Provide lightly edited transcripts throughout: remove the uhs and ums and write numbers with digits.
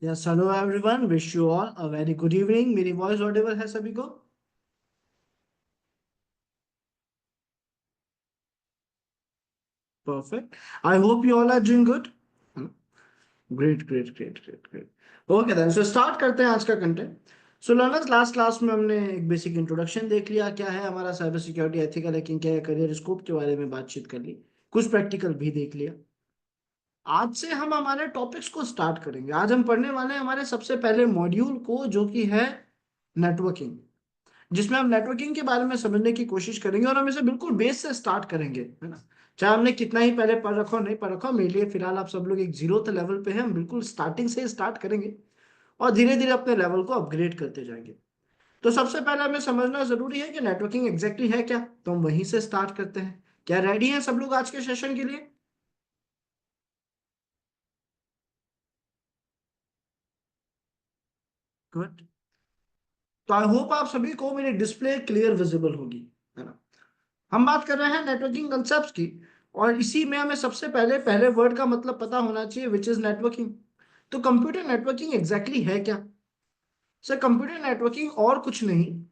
Yes hello everyone, wish you all a very good evening. मेरी voice audible है सभी को? Perfect. I hope you all are doing good. Great great great great great. Okay then, so start करते हैं आज का content. So learners, last class में हमने एक बेसिक इंट्रोडक्शन देख लिया, क्या है हमारा साइबर सिक्योरिटी, एथिकल हैकिंग क्या है, करियर स्कोप के बारे में बातचीत कर ली, कुछ प्रैक्टिकल भी देख लिया। आज से हम हमारे टॉपिक्स को स्टार्ट करेंगे। आज हम पढ़ने वाले हैं हमारे सबसे पहले मॉड्यूल को, जो कि है नेटवर्किंग, जिसमें हम नेटवर्किंग के बारे में समझने की कोशिश करेंगे और हम इसे बिल्कुल बेस से स्टार्ट करेंगे, है ना। चाहे हमने कितना ही पहले पढ़ रखा हो नहीं पढ़ रखा हो, मेरे लिए फिलहाल आप सब लोग एक जीरो लेवल पे हैं। हम बिल्कुल स्टार्टिंग से ही स्टार्ट करेंगे और धीरे धीरे अपने लेवल को अपग्रेड करते जाएंगे। तो सबसे पहले हमें समझना जरूरी है कि नेटवर्किंग एग्जैक्टली है क्या, तो हम वहीं से स्टार्ट करते हैं। क्या रेडी हैं सब लोग आज के सेशन के लिए? गुड। तो आई होप आप सभी को मेरी डिस्प्ले क्लियर विजिबल होगी, है ना। हम बात कर रहे हैं नेटवर्किंग कंसेप्ट की, और इसी में हमें सबसे पहले पहले वर्ड का मतलब पता होना चाहिए, विच इज नेटवर्किंग। तो कंप्यूटर नेटवर्किंग एग्जैक्टली है क्या? सर, कंप्यूटर नेटवर्किंग और कुछ नहीं,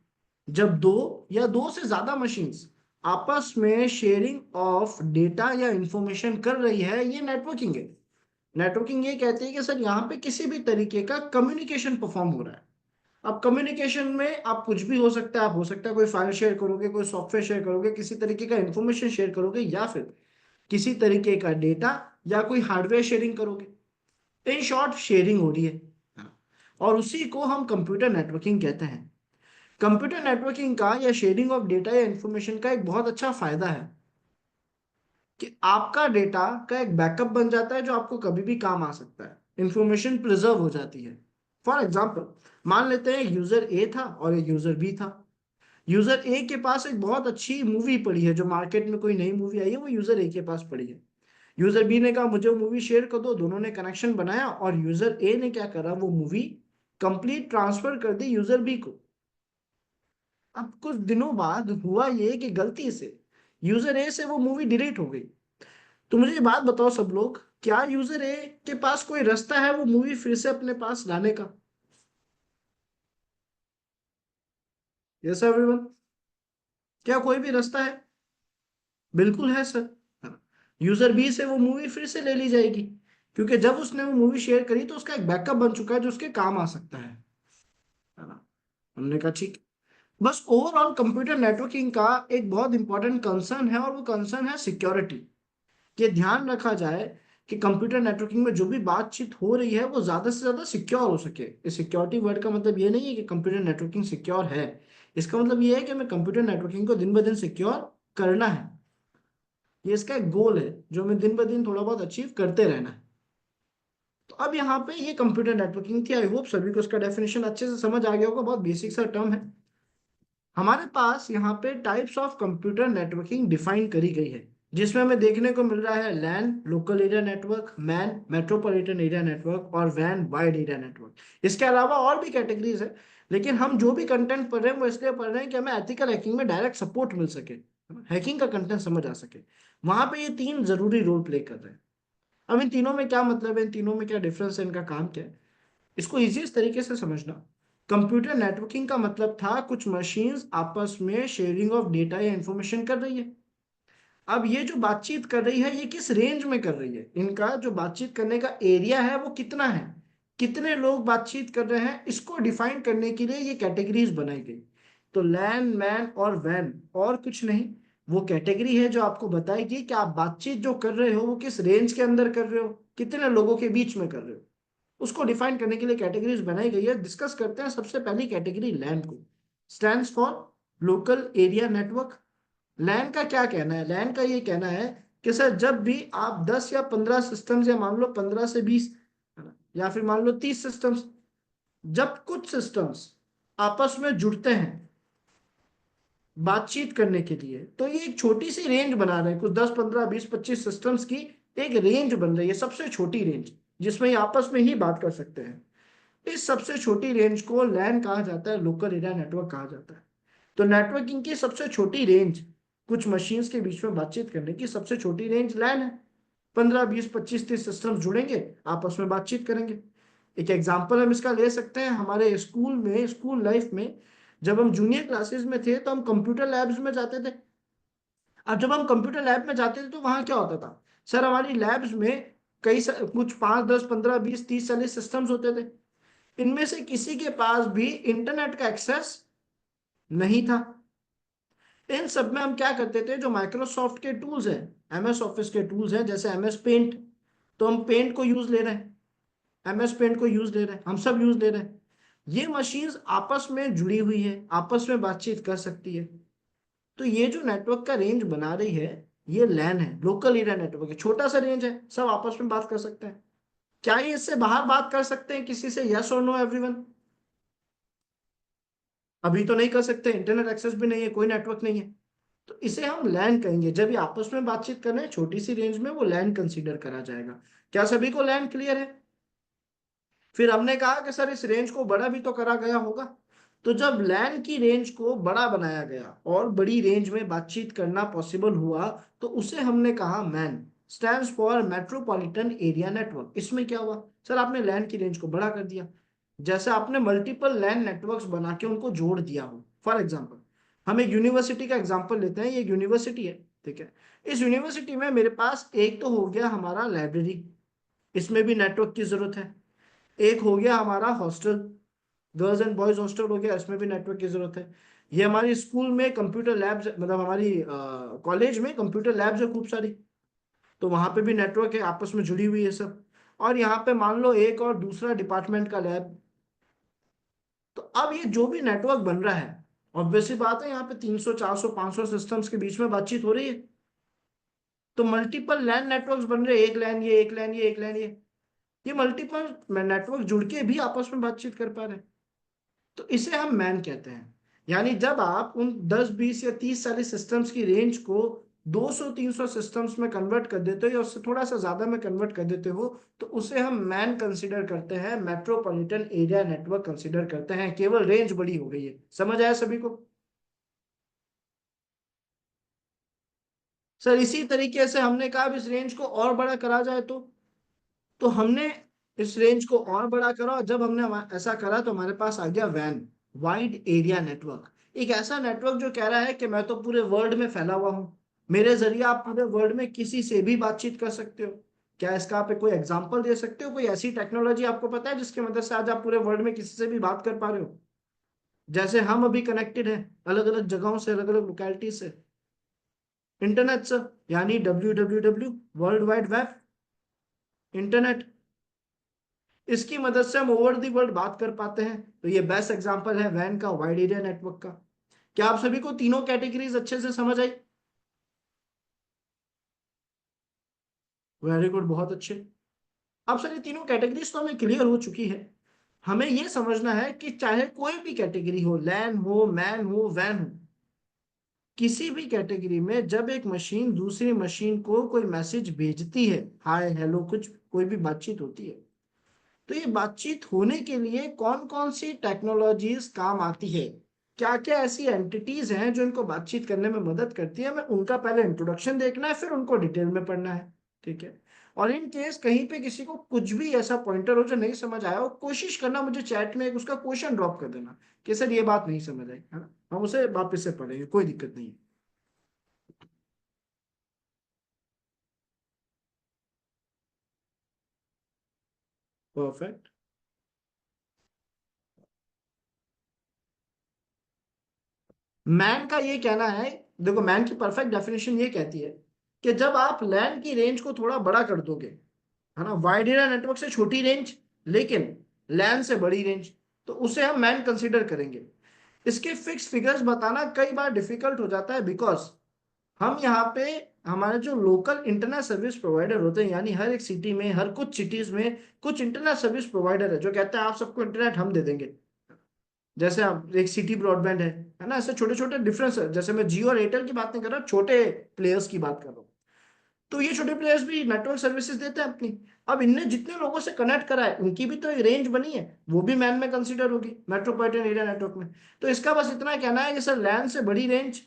जब दो या दो से ज्यादा मशीन्स आपस में शेयरिंग ऑफ डेटा या इंफॉर्मेशन कर रही है, ये नेटवर्किंग है। नेटवर्किंग ये कहती है कि सर यहाँ पे किसी भी तरीके का कम्युनिकेशन परफॉर्म हो रहा है। अब कम्युनिकेशन में आप कुछ भी हो सकता है, आप हो सकता है कोई फाइल शेयर करोगे, कोई सॉफ्टवेयर शेयर करोगे, किसी तरीके का इंफॉर्मेशन शेयर करोगे, या फिर किसी तरीके का डेटा या कोई हार्डवेयर शेयरिंग करोगे। इन शॉर्ट शेयरिंग हो रही है, और उसी को हम कंप्यूटर नेटवर्किंग कहते हैं। कंप्यूटर नेटवर्किंग का या शेयरिंग ऑफ डेटा या इंफॉर्मेशन का एक बहुत अच्छा फायदा है कि आपका डेटा का एक बैकअप बन जाता है, जो आपको कभी भी काम आ सकता है। इंफॉर्मेशन प्रिजर्व हो जाती है। फॉर एग्जाम्पल, मान लेते हैं यूजर ए था और एक यूजर बी था। यूजर ए के पास एक बहुत अच्छी मूवी पड़ी है, जो मार्केट में कोई नई मूवी आई है, वो यूजर ए के पास पड़ी है। यूजर बी ने कहा मुझे वो मूवी शेयर कर दो, दोनों ने कनेक्शन बनाया, और यूजर ए ने क्या करा, वो मूवी कंप्लीट ट्रांसफर कर दी यूजर बी को। अब कुछ दिनों बाद हुआ ये कि गलती से यूजर ए से वो मूवी डिलीट हो गई। तो मुझे ये बात बताओ सब लोग, क्या यूजर ए के पास कोई रास्ता है वो मूवी फिर से अपने पास लाने का? यस एवरीवन, क्या कोई भी रास्ता है? बिल्कुल है सर। यूजर बी से वो मूवी फिर से ले ली जाएगी, क्योंकि जब उसने वो मूवी शेयर करी तो उसका एक बैकअप बन चुका है, जो उसके काम आ सकता है ना। हमने कहा ठीक। बस ओवरऑल कंप्यूटर नेटवर्किंग का एक बहुत इंपॉर्टेंट कंसर्न है, और वो कंसर्न है सिक्योरिटी। कि ध्यान रखा जाए कि कंप्यूटर नेटवर्किंग में जो भी बातचीत हो रही है वो ज्यादा से ज्यादा सिक्योर हो सके। इस सिक्योरिटी वर्ड का मतलब ये नहीं है कि कंप्यूटर नेटवर्किंग सिक्योर है। इसका मतलब ये है कि हमें कंप्यूटर नेटवर्किंग को दिन ब दिन सिक्योर करना है। ये इसका एक गोल है, जो हमें दिन ब दिन थोड़ा बहुत अचीव करते रहना है। तो अब यहाँ पे ये कंप्यूटर नेटवर्किंग थी। आई होप सभी को इसका डेफिनेशन अच्छे से समझ आ गया होगा, बहुत बेसिक सा टर्म है। हमारे पास यहाँ पे types of computer networking define करी गई है, जिसमें हमें देखने को मिल रहा है LAN local area network, MAN metropolitan area network, और वैन वाइड एरिया नेटवर्क। इसके अलावा और भी कैटेगरीज है, लेकिन हम जो भी कंटेंट पढ़ रहे हैं वो इसलिए पढ़ रहे हैं कि हमें एथिकल हैकिंग में डायरेक्ट सपोर्ट मिल सके, हैकिंग का कंटेंट समझ आ सके। वहां पे ये तीन जरूरी रोल प्ले कर रहे हैं। अब इन तीनों में क्या मतलब है, इन तीनों में क्या डिफरेंस है, इनका काम क्या है, इसको इजीएस्ट तरीके से समझना। कंप्यूटर नेटवर्किंग का मतलब था कुछ मशीन्स आपस में शेयरिंग ऑफ डेटा या इंफॉर्मेशन कर रही है। अब ये जो बातचीत कर रही है, ये किस रेंज में कर रही है, इनका जो बातचीत करने का एरिया है वो कितना है, कितने लोग बातचीत कर रहे हैं, इसको डिफाइन करने के लिए ये कैटेगरीज बनाई गई। तो लैन मैन और वैन और कुछ नहीं, वो कैटेगरी है जो आपको बताएगी कि आप बातचीत जो कर रहे हो वो किस रेंज के अंदर कर रहे हो, कितने लोगों के बीच में कर रहे हो। उसको डिफाइन करने के लिए कैटेगरीज बनाई गई है। डिस्कस करते हैं सबसे पहली कैटेगरी लैन को। Stands for local area network. LAN का क्या कहना है? लैन का ये कहना है कि सर, जब भी आप 10 या 15 सिस्टम्स, या मान लो 15 से 20, है ना, या फिर मान लो 30 सिस्टम्स, जब कुछ सिस्टम्स आपस में जुड़ते हैं बातचीत करने के लिए, तो ये एक छोटी सी रेंज बना रहे हैं, कुछ 10 15 20 25 सिस्टम्स की एक रेंज बन रही है, सबसे छोटी रेंज, जिसमें ये आपस में ही बात कर सकते हैं। इस सबसे छोटी रेंज को लैन कहा जाता है, लोकल एरिया नेटवर्क कहा जाता है। तो नेटवर्किंग की सबसे छोटी रेंज, कुछ मशीन्स के बीच में बातचीत करने की सबसे छोटी रेंज लैन है। 15 20 25 30 सिस्टम जुड़ेंगे, आपस में बातचीत करेंगे। एक एग्जाम्पल हम इसका ले सकते हैं, हमारे स्कूल में, स्कूल लाइफ में जब हम जूनियर क्लासेस में थे तो हम कंप्यूटर लैब्स में जाते थे। अब जब हम कंप्यूटर लैब में जाते थे तो वहां क्या होता था, सर हमारी लैब्स में कुछ 5, 10, 15, 20, 30, 40 सिस्टम्स होते थे। इनमें से किसी के पास भी इंटरनेट का एक्सेस नहीं था। इन सब में हम क्या करते थे, जो माइक्रोसॉफ्ट के टूल्स हैं, एमएस ऑफिस के टूल्स हैं, जैसे एमएस पेंट, तो हम पेंट को यूज ले रहे हैं, एमएस पेंट को यूज ले रहे हैं, हम सब यूज ले रहे हैं। ये मशीन्स आपस में जुड़ी हुई है, आपस में बातचीत कर सकती है। तो ये जो नेटवर्क का रेंज बना रही है, ये लैन है, लोकल एरिया नेटवर्क है, छोटा सा रेंज है, सब आपस में बात कर सकते हैं। क्या ये इससे बाहर बात कर सकते हैं किसी से, यस और नो एवरीवन? अभी तो नहीं कर सकते, इंटरनेट एक्सेस भी नहीं है, कोई नेटवर्क नहीं है। तो इसे हम लैन कहेंगे। जब ये आपस में बातचीत कर रहे हैं छोटी सी रेंज में, वो लैन कंसीडर करा जाएगा। क्या सभी को लैन क्लियर है? फिर हमने कहा कि सर इस रेंज को बड़ा भी तो करा गया होगा। तो जब लैन की रेंज को बड़ा बनाया गया और बड़ी रेंज में बातचीत करना पॉसिबल हुआ, तो उसे हमने कहा man, stands for metropolitan area network. इसमें क्या हुआ, सर आपने लैन की रेंज को बड़ा कर दिया, जैसे आपने मल्टीपल लैन नेटवर्क्स बना के उनको जोड़ दिया हो। फॉर एग्जाम्पल, हम एक यूनिवर्सिटी का एग्जाम्पल लेते हैं, ये यूनिवर्सिटी है, ठीक है। इस यूनिवर्सिटी में मेरे पास एक तो हो गया हमारा लाइब्रेरी, इसमें भी नेटवर्क की जरूरत है। एक हो गया हमारा hostel, girls and boys hostel हो गया, इसमें भी नेटवर्क की जरूरत है। ये हमारी स्कूल में कंप्यूटर लैब्स, मतलब हमारी कॉलेज में कंप्यूटर लैब्स है खूब सारी, तो वहां पे भी नेटवर्क है, आपस में जुड़ी हुई है सब। और यहाँ पे मान लो एक और दूसरा डिपार्टमेंट का लैब। तो अब ये जो भी नेटवर्क बन रहा है, ऑब्वियसली बात है, यहाँ पे 300, 400, 500 सिस्टम्स के बीच में बातचीत हो रही है। तो मल्टीपल लैन नेटवर्क्स बन रहे हैं, एक लैन ये, एक लैन ये, एक लैन ये मल्टीपल नेटवर्क जुड़ के भी आपस में बातचीत कर पा रहे हैं। तो इसे हम मैन कहते हैं। यानी जब आप उन 10, 20 या 30 सारे सिस्टम्स की रेंज को 200, 300 सिस्टम्स में कन्वर्ट कर देते हो, या उससे थोड़ा सा ज्यादा में कन्वर्ट कर देते हो, तो उसे हम मैन कंसीडर करते हैं, मेट्रोपॉलिटन एरिया नेटवर्क कंसीडर करते हैं। केवल रेंज बड़ी हो गई है। समझ आया सभी को? सर इसी तरीके से हमने कहा अब इस रेंज को और बड़ा करा जाए तो हमने इस रेंज को और बड़ा करा, और जब हमने ऐसा करा तो हमारे पास आ गया वैन, वाइड एरिया नेटवर्क। एक ऐसा नेटवर्क जो कह रहा है कि मैं तो पूरे वर्ल्ड में फैला हुआ हूं, मेरे जरिए आप पूरे वर्ल्ड में किसी से भी बातचीत कर सकते हो। क्या इसका आप कोई एग्जांपल दे सकते हो, कोई ऐसी टेक्नोलॉजी आपको पता है जिसकी मदद से आज आप पूरे वर्ल्ड में किसी से भी बात कर पा रहे हो, जैसे हम अभी कनेक्टेड हैं अलग अलग जगहों से, अलग अलग लोकेलिटी से? इंटरनेट से, यानी WWW, world wide web, internet. इसकी मदद से हम ओवर दी वर्ल्ड बात कर पाते हैं। तो ये बेस्ट एग्जांपल है वैन का, वाइड एरिया नेटवर्क का। क्या आप सभी को तीनों कैटेगरीज अच्छे से समझ आई? वेरी गुड, बहुत अच्छे। अब सर ये तीनों कैटेगरीज तो हमें क्लियर हो चुकी है। हमें ये समझना है कि चाहे कोई भी कैटेगरी हो, लैन हो, मैन हो, वैन हो, किसी भी कैटेगरी में जब एक मशीन दूसरी मशीन को कोई मैसेज भेजती है, हाय हेलो कुछ, कोई भी बातचीत होती है, तो ये बातचीत होने के लिए कौन कौन सी टेक्नोलॉजीज काम आती है, क्या क्या ऐसी एंटिटीज हैं जो इनको बातचीत करने में मदद करती है, हमें उनका पहले इंट्रोडक्शन देखना है, फिर उनको डिटेल में पढ़ना है। ठीक है। और इन केस कहीं पे किसी को कुछ भी ऐसा पॉइंटर हो जो नहीं समझ आया हो, कोशिश करना मुझे चैट में एक उसका क्वेश्चन ड्रॉप कर देना कि सर ये बात नहीं समझ आई, है ना, हम उसे वापस से पढ़ेंगे, कोई दिक्कत नहीं है। परफेक्ट। मैन का ये कहना है, देखो मैन की परफेक्ट डेफिनेशन ये कहती है कि जब आप लैन की रेंज को थोड़ा बड़ा कर दोगे, है ना, वाइड एरिया नेटवर्क से छोटी रेंज लेकिन लैन से बड़ी रेंज, तो उसे हम मैन कंसीडर करेंगे। इसके फिक्स फिगर्स बताना कई बार डिफिकल्ट हो जाता है, बिकॉज हम यहाँ पे, हमारे जो लोकल इंटरनेट सर्विस प्रोवाइडर होते हैं, यानी हर एक सिटी में, हर कुछ सिटीज में कुछ इंटरनेट सर्विस प्रोवाइडर है जो कहते हैं आप सबको इंटरनेट हम दे देंगे। जैसे आप एक सिटी ब्रॉडबैंड है ना, ऐसे छोटे छोटे डिफरेंस है। जैसे मैं जियो और एयरटेल की बात नहीं कर रहा, छोटे प्लेयर्स की बात कर रहा हूँ। तो ये छोटे प्लेयर्स भी नेटवर्क सर्विसेज देते हैं अपनी। अब इनने जितने लोगों से कनेक्ट करा है, उनकी भी तो एक रेंज बनी है, वो भी मैन में कंसीडर होगी, मेट्रोपॉलिटन एरिया नेटवर्क में। तो इसका बस इतना कहना है कि सर लैन से बड़ी रेंज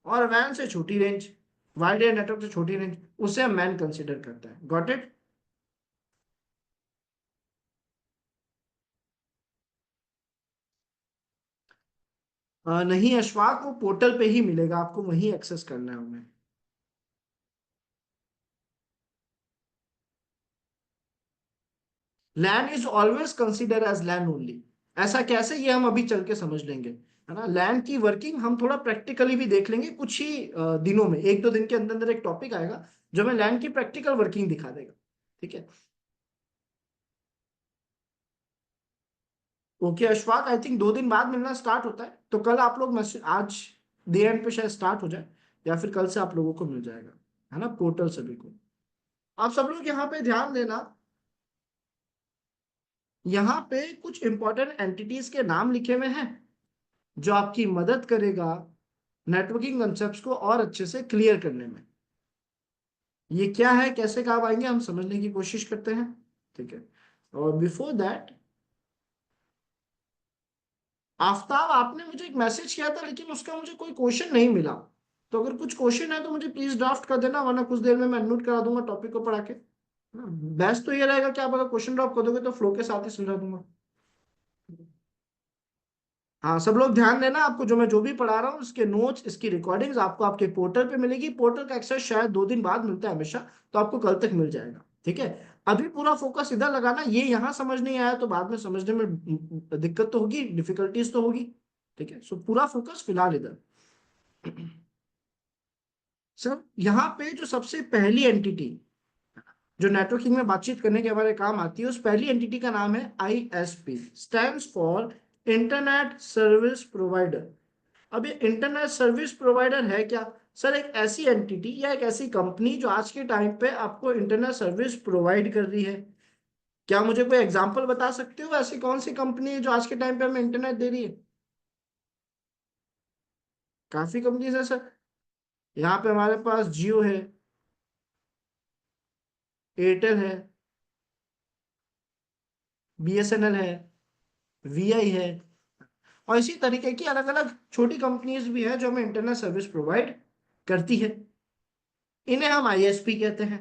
और वैन से छोटी रेंज, वाइड एरिया नेटवर्क से छोटी रेंज, उसे हम मैन कंसीडर करता है। Got it? नहीं अशफाक, वो पोर्टल पे ही मिलेगा, आपको वहीं एक्सेस करना है उन्हें। Land is always consider as land only. ऐसा कैसे, ये हम अभी चल के समझ लेंगे, है ना। लैंड की वर्किंग हम थोड़ा प्रैक्टिकली भी देख लेंगे कुछ ही दिनों में, एक दो दिन के अंदर अंदर एक टॉपिक आएगा जो हमें लैंड की प्रैक्टिकल वर्किंग दिखा देगा। ठीक है। ओके अशफाक, आई थिंक 2 दिन बाद मिलना स्टार्ट होता है, तो कल आप लोग मैसेज, आज डे एंड पे शायद स्टार्ट हो जाए, या फिर कल से आप लोगों को मिल जाएगा, है ना, पोर्टल सभी को। आप सब लोग यहाँ पे ध्यान देना, यहाँ पे कुछ इंपॉर्टेंट एंटिटीज के नाम लिखे हुए हैं जो आपकी मदद करेगा नेटवर्किंग कंसेप्ट को और अच्छे से क्लियर करने में। ये क्या है, कैसे काम आएंगे, हम समझने की कोशिश करते हैं। ठीक है। और बिफोर दैट, आफ्ताब, आपने मुझे एक मैसेज किया था लेकिन उसका मुझे कोई क्वेश्चन नहीं मिला। तो अगर कुछ क्वेश्चन है तो मुझे प्लीज ड्राफ्ट कर देना, वरना कुछ देर में मैं नोट करा दूंगा टॉपिक को पढ़ा के। बेस्ट तो ये रहेगा कि आप अगर क्वेश्चन ड्रॉप कर दोगे तो फ्लो के साथ ही समझा दूंगा। हाँ सब लोग ध्यान देना, आपको जो मैं जो भी पढ़ा रहा हूँ उसके नोट्स, इसकी रिकॉर्डिंग्स आपको आपके पोर्टल पे मिलेगी। पोर्टल का एक्सेस शायद 2 दिन बाद मिलता है हमेशा, तो आपको कल तक मिल जाएगा। ठीक है। अभी पूरा फोकस इधर लगाना, ये यहाँ समझ नहीं आया तो बाद में समझने में दिक्कत तो होगी, डिफिकल्टीज तो होगी। ठीक है, सो पूरा फोकस फिलहाल इधर। सर यहाँ पे जो सबसे पहली एंटिटी जो नेटवर्किंग में बातचीत करने के हमारे काम आती है, उस पहली एंटिटी का नाम है ISP, stands for internet service provider. अब ये इंटरनेट सर्विस प्रोवाइडर है क्या? सर एक ऐसी एंटिटी या एक ऐसी कंपनी जो आज के टाइम पे आपको इंटरनेट सर्विस प्रोवाइड कर रही है। क्या मुझे कोई एग्जांपल बता सकते हो ऐसी कौन सी कंपनी है जो आज के टाइम पे हमें इंटरनेट दे रही है? काफी कंपनीज है सर। यहाँ पे हमारे पास जियो है, एयरटेल है, बीएसएनएल है, वीआई है, और इसी तरीके की अलग अलग छोटी कंपनीज भी है जो हमें इंटरनेट सर्विस प्रोवाइड करती है। इन्हें हम आईएसपी कहते हैं।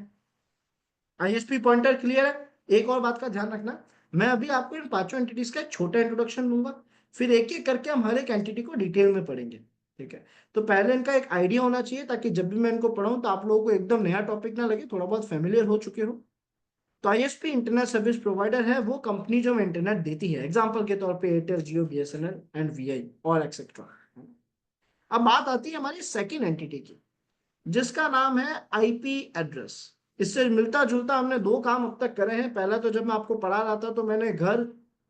आईएसपी पॉइंटर क्लियर है? एक और बात का ध्यान रखना, मैं अभी आपको इन पांचों एंटिटीज का एक छोटा इंट्रोडक्शन दूंगा, फिर एक एक करके हम हर एक एंटिटी को डिटेल में पढ़ेंगे। ठीक है। तो पहले इनका एक आइडिया होना चाहिए ताकि जब भी मैं इनको पढ़ाऊं तो आप लोगों को एकदम नया टॉपिक ना लगे, थोड़ा बहुत फेमिलियर हो चुके हो। तो आईएसपी इंटरनेट सर्विस प्रोवाइडर है वो कंपनी जो हमें इंटरनेट देती है, एग्जाम्पल के तौर पे Airtel, Jio, BSNL and VI और एक्सेट्रा। अब बात आती है हमारी सेकेंड एंटिटी की, जिसका नाम है आईपी एड्रेस। इससे मिलता जुलता हमने दो काम अब तक करे हैं। पहला तो जब मैं आपको पढ़ा रहा था तो मैंने घर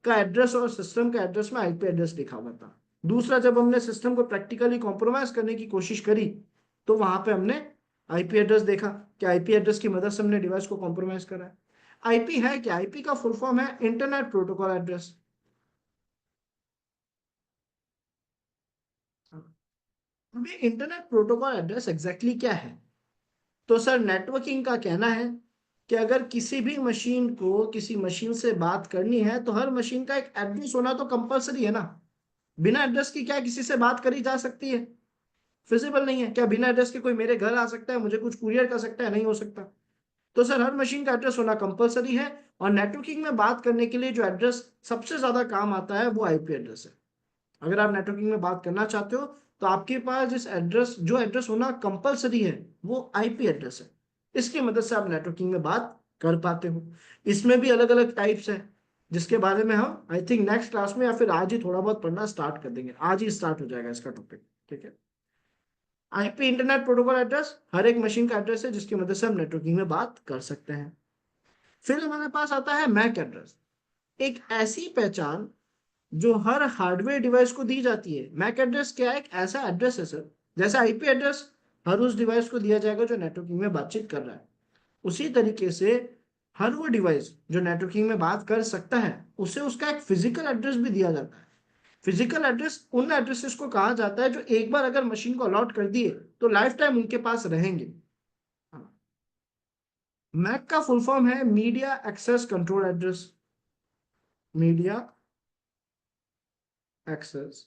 का एड्रेस और सिस्टम का एड्रेस में आईपी एड्रेस लिखा हुआ था। दूसरा, जब हमने सिस्टम को प्रैक्टिकली कॉम्प्रोमाइज करने की कोशिश करी तो वहां पे हमने आईपी एड्रेस देखा कि आईपी एड्रेस की मदद से हमने डिवाइस को कॉम्प्रोमाइज करा है। आईपी है क्या? आईपी का फुल फॉर्म है इंटरनेट प्रोटोकॉल एड्रेस। अभी इंटरनेट प्रोटोकॉल एड्रेस एग्जैक्टली क्या है? तो सर नेटवर्किंग का कहना है कि अगर किसी भी मशीन को किसी मशीन से बात करनी है तो हर मशीन का एक एड्रेस होना तो कंपलसरी है ना। बिना एड्रेस की क्या किसी से बात करी जा सकती है? फिजिबल नहीं है। क्या बिना एड्रेस के कोई मेरे घर आ सकता है, मुझे कुछ कुरियर कर सकता है? नहीं हो सकता। तो सर हर मशीन का एड्रेस होना कंपलसरी है, और नेटवर्किंग में बात करने के लिए जो एड्रेस सबसे ज्यादा काम आता है वो आईपी एड्रेस है। अगर आप नेटवर्किंग में बात करना चाहते हो तो आपके पास जिस एड्रेस जो एड्रेस होना कंपलसरी है वो आईपी एड्रेस है। इसकी मदद से आप नेटवर्किंग में बात कर पाते हो। इसमें भी अलग अलग टाइप्स है जिसके बारे में हम आई थिंक नेक्स्ट क्लास में या फिर आज ही थोड़ा बहुत पढ़ना स्टार्ट कर देंगे, आज ही स्टार्ट हो जाएगा इसका टॉपिक। ठीक है। आईपी इंटरनेट प्रोटोकॉल एड्रेस हर एक मशीन का एड्रेस है जिसकी मदद से हम नेटवर्किंग में बात कर सकते हैं। फिर हमारे पास आता है मैक एड्रेस, एक ऐसी पहचान जो हर हार्डवेयर डिवाइस को दी जाती है। मैक एड्रेस क्या है? एक ऐसा एड्रेस है सर, जैसा आईपी एड्रेस हर उस डिवाइस को दिया जाएगा जो नेटवर्किंग में बातचीत कर रहा है, उसी तरीके से हर वो डिवाइस जो नेटवर्किंग में बात कर सकता है उसे उसका एक फिजिकल एड्रेस भी दिया जाता है। फिजिकल एड्रेस उन एड्रेसेस को कहा जाता है जो एक बार अगर मशीन को अलॉट कर दिए तो लाइफ टाइम उनके पास रहेंगे। मैक का फुल फॉर्म है media access control address. Media access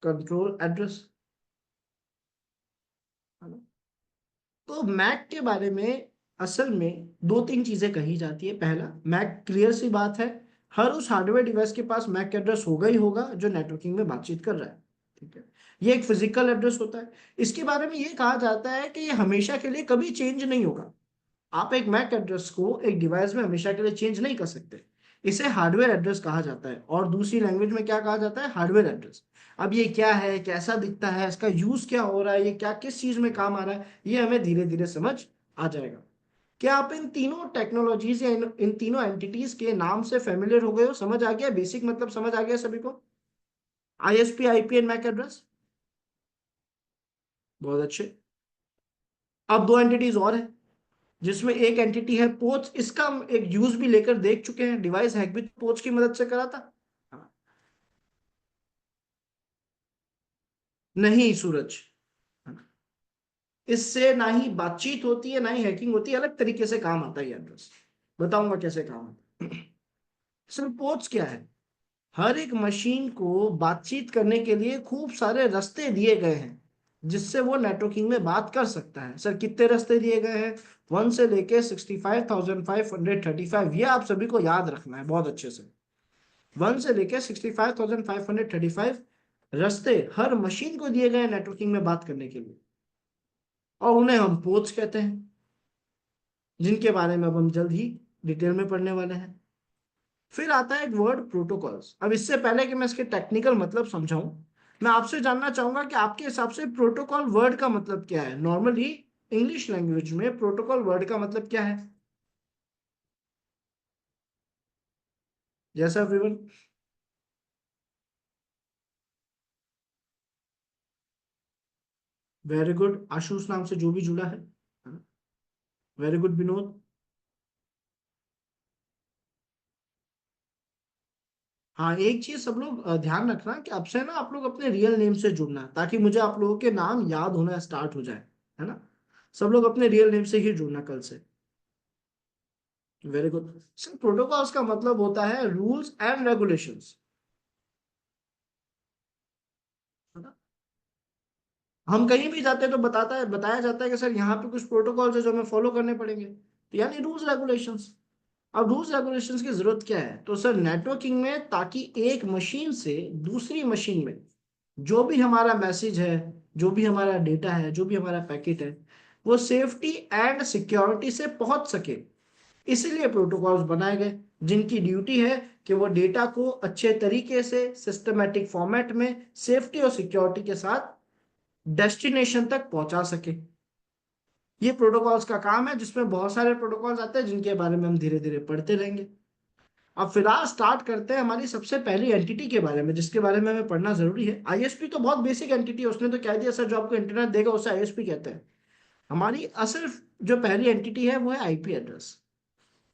control address. तो मैक के बारे में असल में दो तीन चीजें कही जाती है। पहला, मैक क्लियर सी बात है हर उस हार्डवेयर डिवाइस के पास मैक एड्रेस होगा ही होगा जो नेटवर्किंग में बातचीत कर रहा है। ठीक है, ये एक फिजिकल एड्रेस होता है। इसके बारे में ये कहा जाता है कि ये हमेशा के लिए कभी चेंज नहीं होगा। आप एक मैक एड्रेस को एक डिवाइस में हमेशा के लिए चेंज नहीं कर सकते। इसे हार्डवेयर एड्रेस कहा जाता है, और दूसरी लैंग्वेज में क्या कहा जाता है, हार्डवेयर एड्रेस। अब ये क्या है, कैसा दिखता है, इसका यूज क्या हो रहा है, ये क्या किस चीज में काम आ रहा है, ये हमें धीरे धीरे समझ आ जाएगा। क्या आप इन तीनों टेक्नोलॉजीज या इन तीनों एंटिटीज के नाम से फेमिलियर हो गए हो, समझ आ गया, बेसिक मतलब समझ आ गया सभी को? ISP, IP and MAC address. बहुत अच्छे। अब दो एंटिटीज और है, जिसमें एक एंटिटी है पोच। इसका हम एक यूज भी लेकर देख चुके हैं, डिवाइस हैक भी पोच की मदद से करा था। हाँ। नहीं सूरज, इससे ना ही बातचीत होती है ना ही हैकिंग होती है, अलग तरीके से काम आता है ये एड्रेस। बताऊंगा कैसे काम आता है। सर पोच क्या है? हर एक मशीन को बातचीत करने के लिए खूब सारे रास्ते दिए गए हैं, जिससे वो नेटवर्किंग में बात कर सकता है। सर कितने रास्ते दिए गए हैं? 1 से लेके 65,535, ये आप सभी को याद रखना है बहुत अच्छे से। 1 से लेके 65,535 रास्ते हर मशीन को दिए गए हैं नेटवर्किंग में बात करने के लिए, और उन्हें हम पोर्ट्स कहते हैं, जिनके बारे में अब हम जल्द ही डिटेल में पढ़ने वाले हैं। फिर आता है एक वर्ड प्रोटोकॉल्स। अब इससे पहले कि मैं इसके टेक्निकल मतलब समझाऊं, मैं आपसे जानना चाहूंगा कि आपके हिसाब से प्रोटोकॉल वर्ड का मतलब क्या है? नॉर्मली इंग्लिश लैंग्वेज में प्रोटोकॉल वर्ड का मतलब क्या है? जैसा एवरीवन। वेरी गुड आशुष नाम से जो भी जुड़ा है। Very good Vinod. हाँ, एक चीज सब लोग ध्यान रखना कि अब से ना आप लोग अपने रियल नेम से जुड़ना, ताकि मुझे आप लोगों के नाम याद होना स्टार्ट हो जाए, है ना? सब लोग अपने रियल नेम से ही जुड़ना कल से। Very good. सर प्रोटोकॉल्स का मतलब होता है रूल्स एंड रेगुलेशंस, है ना? हम कहीं भी जाते हैं तो बताया जाता है कि सर यहाँ पे कुछ प्रोटोकॉल्स है जो हमें फॉलो करने पड़ेंगे, तो यानी रूल्स रेगुलेशंस। अब रूल्स रेगुलेशंस की जरूरत क्या है? तो सर नेटवर्किंग में, ताकि एक मशीन से दूसरी मशीन में जो भी हमारा मैसेज है, जो भी हमारा डेटा है, जो भी हमारा पैकेट है, वो सेफ्टी एंड सिक्योरिटी से पहुंच सके, इसीलिए प्रोटोकॉल्स बनाए गए, जिनकी ड्यूटी है कि वो डेटा को अच्छे तरीके से सिस्टमेटिक फॉर्मेट में सेफ्टी और सिक्योरिटी के साथ डेस्टिनेशन तक पहुंचा सके। ये प्रोटोकॉल्स का काम है, जिसमें बहुत सारे प्रोटोकॉल्स आते हैं जिनके बारे में हम धीरे धीरे पढ़ते रहेंगे। अब फिलहाल स्टार्ट करते हैं हमारी सबसे पहली एंटिटी के बारे में, जिसके बारे में हमें पढ़ना जरूरी है। आईएसपी तो बहुत बेसिक एंटिटी है, उसने तो कह दिया सर जो आपको इंटरनेट देगा उसे आईएसपी कहते हैं। हमारी असल जो पहली एंटिटी है वो है आईपी एड्रेस।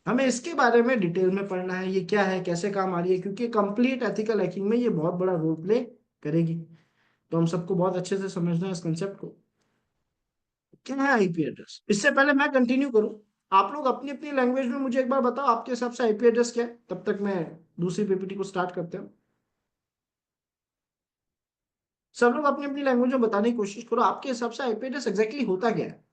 हमें इसके बारे में डिटेल में पढ़ना है, ये क्या है, कैसे काम आ रही है, क्योंकि कंप्लीट एथिकल हैकिंग में ये बहुत बड़ा रोल प्ले करेगी। तो हम सबको बहुत अच्छे से समझना है इस कंसेप्ट को। क्या है आईपी एड्रेस? इससे पहले मैं कंटिन्यू करूं, आप लोग अपनी अपनी लैंग्वेज में मुझे एक बार बताओ आपके हिसाब से आईपी एड्रेस क्या है, तब तक मैं दूसरी पीपीटी को स्टार्ट करते हैं। सब लोग अपनी अपनी लैंग्वेज में बताने की कोशिश करो, आपके हिसाब से आईपी एड्रेस एग्जैक्टली होता क्या है,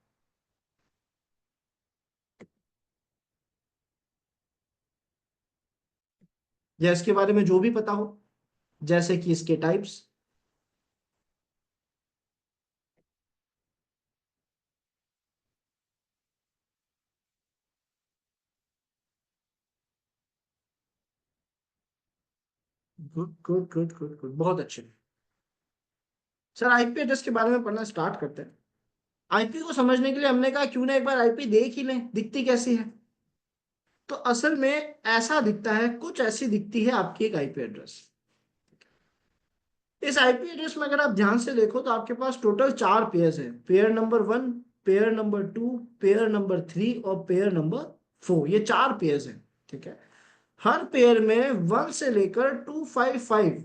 या इसके बारे में जो भी पता हो, जैसे कि इसके types. Good good good good good, बहुत अच्छे। सर आईपी एड्रेस के बारे में पढ़ना स्टार्ट करते हैं। आईपी को समझने के लिए हमने कहा क्यों ना एक बार आईपी देख ही लें, दिखती कैसी है। तो असल में ऐसा दिखता है, कुछ ऐसी दिखती है आपकी एक आईपी एड्रेस। इस आईपी एड्रेस में अगर आप ध्यान से देखो तो आपके पास टोटल 4 पेयर्स हैं। Pair number 1, pair number 2, pair number 3 और पेयर नंबर 4, ये 4 पेयर्स हैं। ठीक है, हर पेयर में 1 से लेकर 255,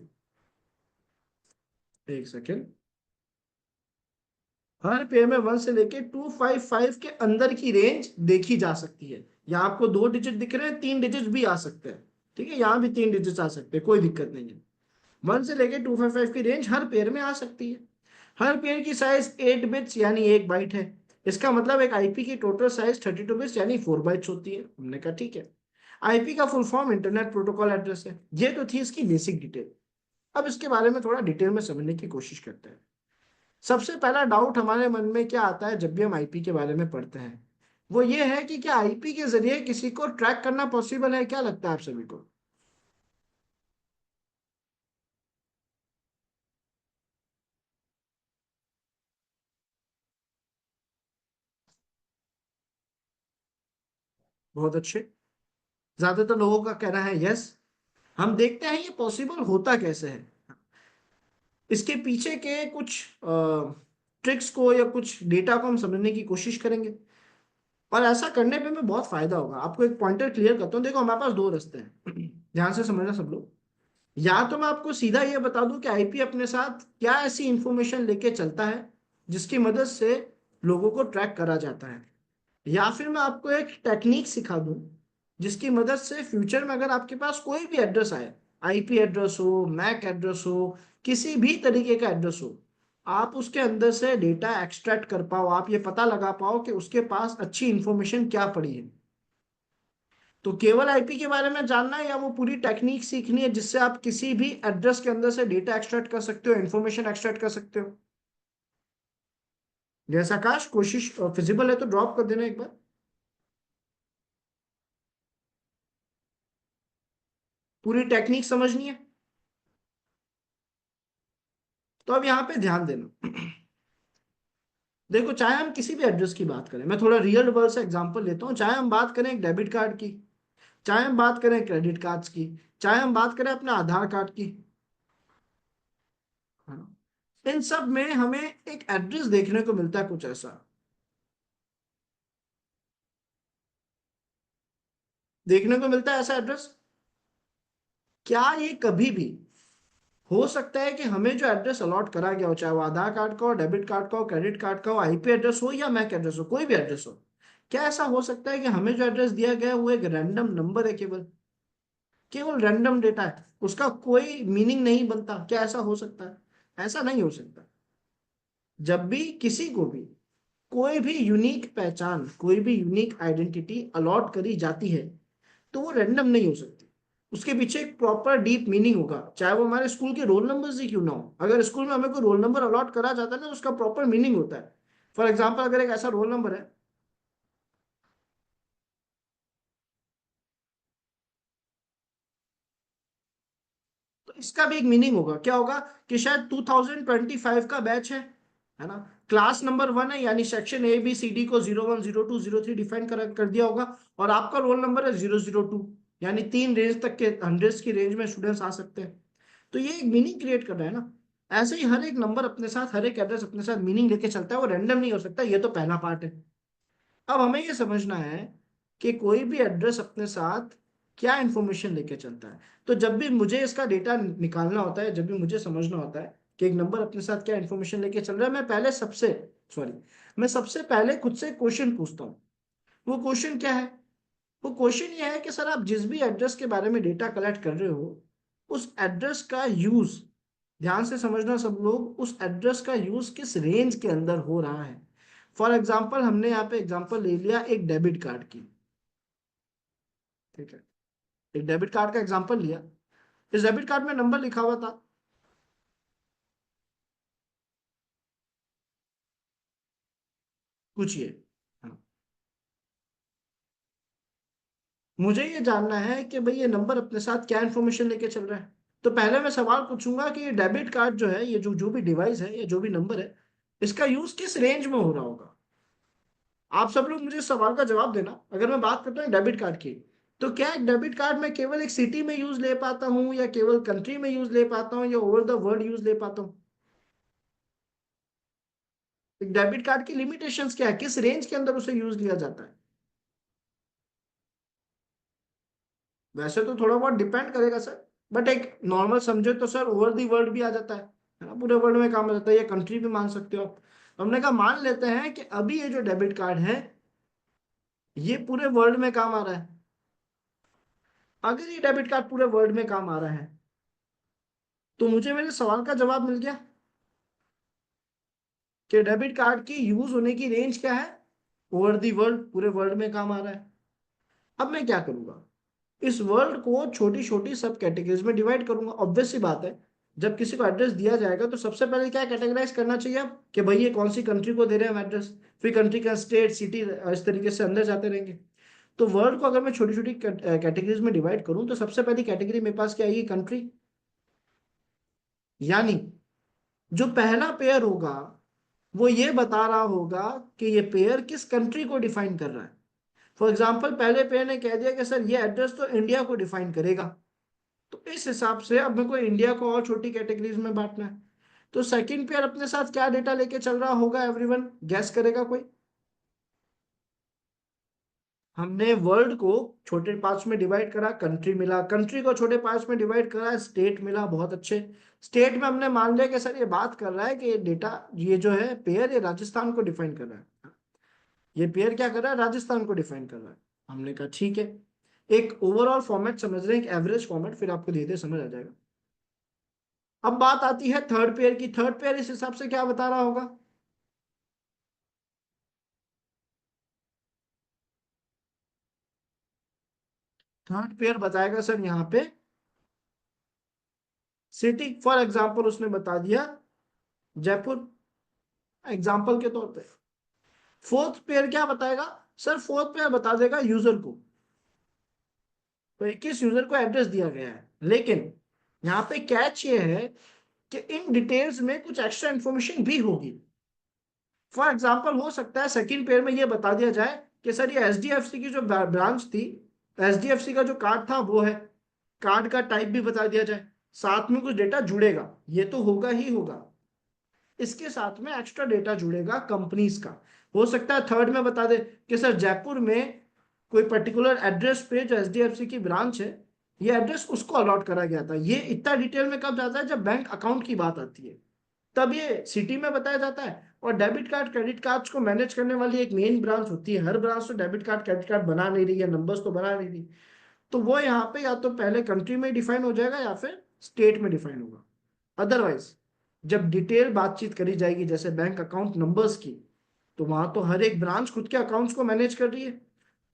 एक सेकेंड, हर पेयर में 1 से लेकर 255 के अंदर की रेंज देखी जा सकती है। यहाँ आपको 2 डिजिट दिख रहे हैं, 3 डिजिट भी आ सकते हैं। ठीक है, यहाँ भी 3 डिजिट आ सकते हैं, कोई दिक्कत नहीं है। 1 से लेकर 255 की रेंज हर पेयर में आ सकती है। हर पेयर की साइज 8 बिट्स यानी 1 बाइट है। इसका मतलब एक आईपी की टोटल साइज 32 बिट्स यानी 4 बाइट्स होती है। हमने कहा ठीक है। आईपी का full form internet protocol address है। ये तो थी इसकी बेसिक डिटेल। अब इसके बारे में थोड़ा डिटेल में समझने की कोशिश करते हैं। सबसे पहला डाउट हमारे मन में क्या आता है जब भी हम आईपी के बारे में पढ़ते हैं, वो ये है कि क्या आईपी के जरिए किसी को ट्रैक करना पॉसिबल है? क्या लगता है आप सभी को? बहुत अच्छे। ज्यादातर लोगों का कहना है यस। हम देखते हैं ये पॉसिबल होता कैसे है। इसके पीछे के कुछ ट्रिक्स को या कुछ डेटा को हम समझने की कोशिश करेंगे। और ऐसा करने पे हमें बहुत फायदा होगा। आपको एक पॉइंटर क्लियर करता हूँ। देखो, हमारे पास दो रास्ते हैं। ध्यान से समझना सब लोग। या तो मैं आपको सीधा ये बता दूं कि आईपी अपने साथ क्या ऐसी इंफॉर्मेशन लेके चलता है जिसकी मदद से लोगों को ट्रैक करा जाता है, या फिर मैं आपको एक टेक्निक सिखा दूं जिसकी मदद से फ्यूचर में अगर आपके पास कोई भी एड्रेस आए, आईपी एड्रेस हो, मैक एड्रेस हो, किसी भी तरीके का एड्रेस हो, आप उसके अंदर से डेटा एक्सट्रैक्ट कर पाओ, आप ये पता लगा पाओ कि उसके पास अच्छी इंफॉर्मेशन क्या पड़ी है। तो केवल आईपी के बारे में जानना है या वो पूरी टेक्निक सीखनी है जिससे आप किसी भी एड्रेस के अंदर से डेटा एक्सट्रैक्ट कर सकते हो, इंफॉर्मेशन एक्सट्रैक्ट कर सकते हो? जैसा आकाश, कोशिश फिजिबल है तो ड्रॉप कर देना एक बार। पूरी टेक्निक समझनी है। तो अब यहाँ पे ध्यान देना। देखो, चाहे हम किसी भी एड्रेस की बात करें, मैं थोड़ा रियल वर्ल्ड से एग्जांपल लेता हूँ। चाहे हम बात करें एक डेबिट कार्ड की, चाहे हम बात करें क्रेडिट कार्ड्स की, चाहे हम बात करें अपने आधार कार्ड की, है ना? इन सब में हमें एक एड्रेस देखने को मिलता है कुछ ऐसा। देखने को मिलता है ऐसा एड्रेस। क्या ये कभी भी हो सकता है कि हमें जो एड्रेस अलॉट करा गया हो, चाहे वो आधार कार्ड का हो, डेबिट कार्ड का हो, क्रेडिट कार्ड का हो, आईपी एड्रेस हो या मैक एड्रेस हो, कोई भी एड्रेस हो, क्या ऐसा हो सकता है कि हमें जो एड्रेस दिया गया है वो एक रैंडम नंबर है? केवल केवल रैंडम डेटा है, उसका कोई मीनिंग नहीं बनता? क्या ऐसा हो सकता है? ऐसा नहीं हो सकता। जब भी किसी को भी कोई भी यूनिक पहचान, कोई भी यूनिक आइडेंटिटी अलॉट करी जाती है तो वो रैंडम नहीं हो सकती। उसके पीछे एक प्रॉपर डीप मीनिंग होगा, चाहे वो हमारे स्कूल के रोल नंबर से क्यों ना हो। अगर स्कूल में हमें कोई रोल नंबर अलॉट करा जाता है ना, तो उसका प्रॉपर मीनिंग होता है। फॉर एग्जाम्पल, अगर एक ऐसा रोल नंबर है, तो इसका भी एक मीनिंग होगा। क्या होगा? कि शायद 2025 का बैच है ना? क्लास नंबर 1 है, यानी section a b c d को 01 02 03 डिफाइन कर दिया होगा। और आपका रोल नंबर है 002, यानी 3 रेंज तक के, हंड्रेड्स की रेंज में स्टूडेंट्स आ सकते हैं। तो ये एक मीनिंग क्रिएट कर रहा है ना। ऐसे ही हर एक नंबर अपने साथ, हर एक एड्रेस अपने साथ मीनिंग लेके चलता है, वो रैंडम नहीं हो सकता। ये तो पहला पार्ट है। अब हमें ये समझना है कि कोई भी एड्रेस अपने साथ क्या इंफॉर्मेशन लेके चलता है। तो जब भी मुझे इसका डेटा निकालना होता है, जब भी मुझे समझना होता है कि एक नंबर अपने साथ क्या इंफॉर्मेशन लेके चल रहा है, मैं पहले सबसे सॉरी मैं सबसे पहले खुद से क्वेश्चन पूछता हूँ। वो क्वेश्चन क्या है? वो क्वेश्चन ये है कि सर, आप जिस भी एड्रेस के बारे में डेटा कलेक्ट कर रहे हो, उस एड्रेस का यूज, ध्यान से समझना सब लोग, उस एड्रेस का यूज किस रेंज के अंदर हो रहा है। फॉर एग्जाम्पल, हमने यहाँ पे एग्जाम्पल ले लिया एक डेबिट कार्ड की। ठीक है, एक डेबिट कार्ड का एग्जाम्पल लिया। इस डेबिट कार्ड में नंबर लिखा हुआ था कुछ ये, हाँ। मुझे ये जानना है कि भाई ये नंबर अपने साथ क्या इन्फॉर्मेशन लेके चल रहा है। तो पहले मैं सवाल पूछूंगा कि ये डेबिट कार्ड जो है, ये जो जो भी डिवाइस है, ये जो भी नंबर है, इसका यूज किस रेंज में हो रहा होगा? आप सब लोग मुझे इस सवाल का जवाब देना। अगर मैं बात करता हूँ डेबिट कार्ड की, तो क्या एक डेबिट कार्ड मैं केवल एक सिटी में यूज ले पाता हूँ, या केवल कंट्री में यूज ले पाता हूँ, या ओवर द वर्ल्ड यूज ले पाता हूँ? एक डेबिट कार्ड की लिमिटेशंस क्या है, किस रेंज के अंदर उसे यूज लिया जाता है? वैसे तो थोड़ा बहुत डिपेंड करेगा सर, बट एक नॉर्मल समझे तो सर ओवर दी वर्ल्ड भी आ जाता है ना? पूरे वर्ल्ड में काम आ जाता है, ये कंट्री भी मान सकते हो आप। हमने कहा मान लेते हैं कि अभी ये जो डेबिट कार्ड है, ये पूरे वर्ल्ड में काम आ रहा है। अगर ये डेबिट कार्ड पूरे वर्ल्ड में काम आ रहा है, तो मुझे मेरे सवाल का जवाब मिल गया कि डेबिट कार्ड की यूज होने की रेंज क्या है? ओवर दी वर्ल्ड, पूरे वर्ल्ड में काम आ रहा है। अब मैं क्या करूंगा? इस वर्ल्ड को छोटी छोटी सब कैटेगरीज में डिवाइड करूंगा। ऑब्वियस सी बात है, जब किसी को एड्रेस दिया जाएगा तो सबसे पहले क्या कैटेगराइज करना चाहिए आप, कि भाई ये कौन सी कंट्री को दे रहे हैं हम एड्रेस, फिर कंट्री का स्टेट, सिटी, इस तरीके से अंदर जाते रहेंगे। तो वर्ल्ड को अगर मैं छोटी छोटी कैटेगरीज में डिवाइड करूं तो सबसे पहली कैटेगरी मेरे पास क्या आएगी, कंट्री। यानी जो पहला पेयर होगा वो ये बता रहा होगा कि ये पेयर किस कंट्री को डिफाइन कर रहा है। फॉर एग्जाम्पल, पहले पेयर ने कह दिया कि सर ये एड्रेस तो इंडिया को डिफाइन करेगा, तो इस हिसाब से अब मेरे को इंडिया को और छोटी कैटेगरीज में बांटना है। तो सेकंड पेयर अपने साथ क्या डेटा लेके चल रहा होगा, एवरीवन गैस करेगा कोई। हमने वर्ल्ड को छोटे पार्ट्स में डिवाइड करा, कंट्री मिला, कंट्री को छोटे पार्ट्स में डिवाइड करा, स्टेट मिला, बहुत अच्छे। स्टेट में हमने मान लिया कि सर ये बात कर रहा है कि डेटा, ये जो है पेयर, ये राजस्थान को डिफाइन कर रहा है। ये पेयर क्या कर रहा है, राजस्थान को डिफाइन कर रहा है। हमने कहा ठीक है। एक ओवरऑल फॉर्मेट समझ रहे हैं, एक एवरेज फॉर्मेट, फिर आपको धीरे धीरे समझ आ जाएगा। अब बात आती है थर्ड पेयर की। थर्ड पेयर इस हिसाब से क्या बता रहा होगा, थर्ड पेयर बताएगा सर यहाँ पे सिटी। फॉर एग्जाम्पल उसने बता दिया जयपुर, एग्जाम्पल के तौर पे। फोर्थ पेयर क्या बताएगा, सर फोर्थ पेयर बता देगा यूजर को, तो किस यूजर को एड्रेस दिया गया है। लेकिन यहाँ पे कैच ये है कि इन डिटेल्स में कुछ एक्स्ट्रा इंफॉर्मेशन भी होगी। फॉर एग्जाम्पल हो सकता है सेकंड पेयर में ये बता दिया जाए कि सर ये एचडीएफसी की जो ब्रांच थी, एचडीएफसी का जो कार्ड था वो है, कार्ड का टाइप भी बता दिया जाए, साथ में कुछ डेटा जुड़ेगा, ये तो होगा ही होगा। इसके साथ में एक्स्ट्रा डेटा जुड़ेगा कंपनीज का। हो सकता है थर्ड में बता दे कि सर जयपुर में कोई पर्टिकुलर एड्रेस पे जो एचडीएफसी की ब्रांच है, ये एड्रेस उसको अलॉट करा गया था। ये इतना डिटेल में कब जाता है, जब बैंक अकाउंट की बात आती है, तब ये सिटी में बताया जाता है। और डेबिट कार्ड क्रेडिट कार्ड्स को मैनेज करने वाली एक मेन ब्रांच होती है, हर ब्रांच तो डेबिट कार्ड क्रेडिट कार्ड बना नहीं रही है, नंबर्स तो बना नहीं रही, तो वो यहाँ पे या तो पहले कंट्री में डिफाइन हो जाएगा या फिर स्टेट में डिफाइन होगा। अदरवाइज जब डिटेल बातचीत करी जाएगी जैसे बैंक अकाउंट नंबर्स की, तो वहां तो हर एक ब्रांच खुद के अकाउंट्स को मैनेज कर रही है,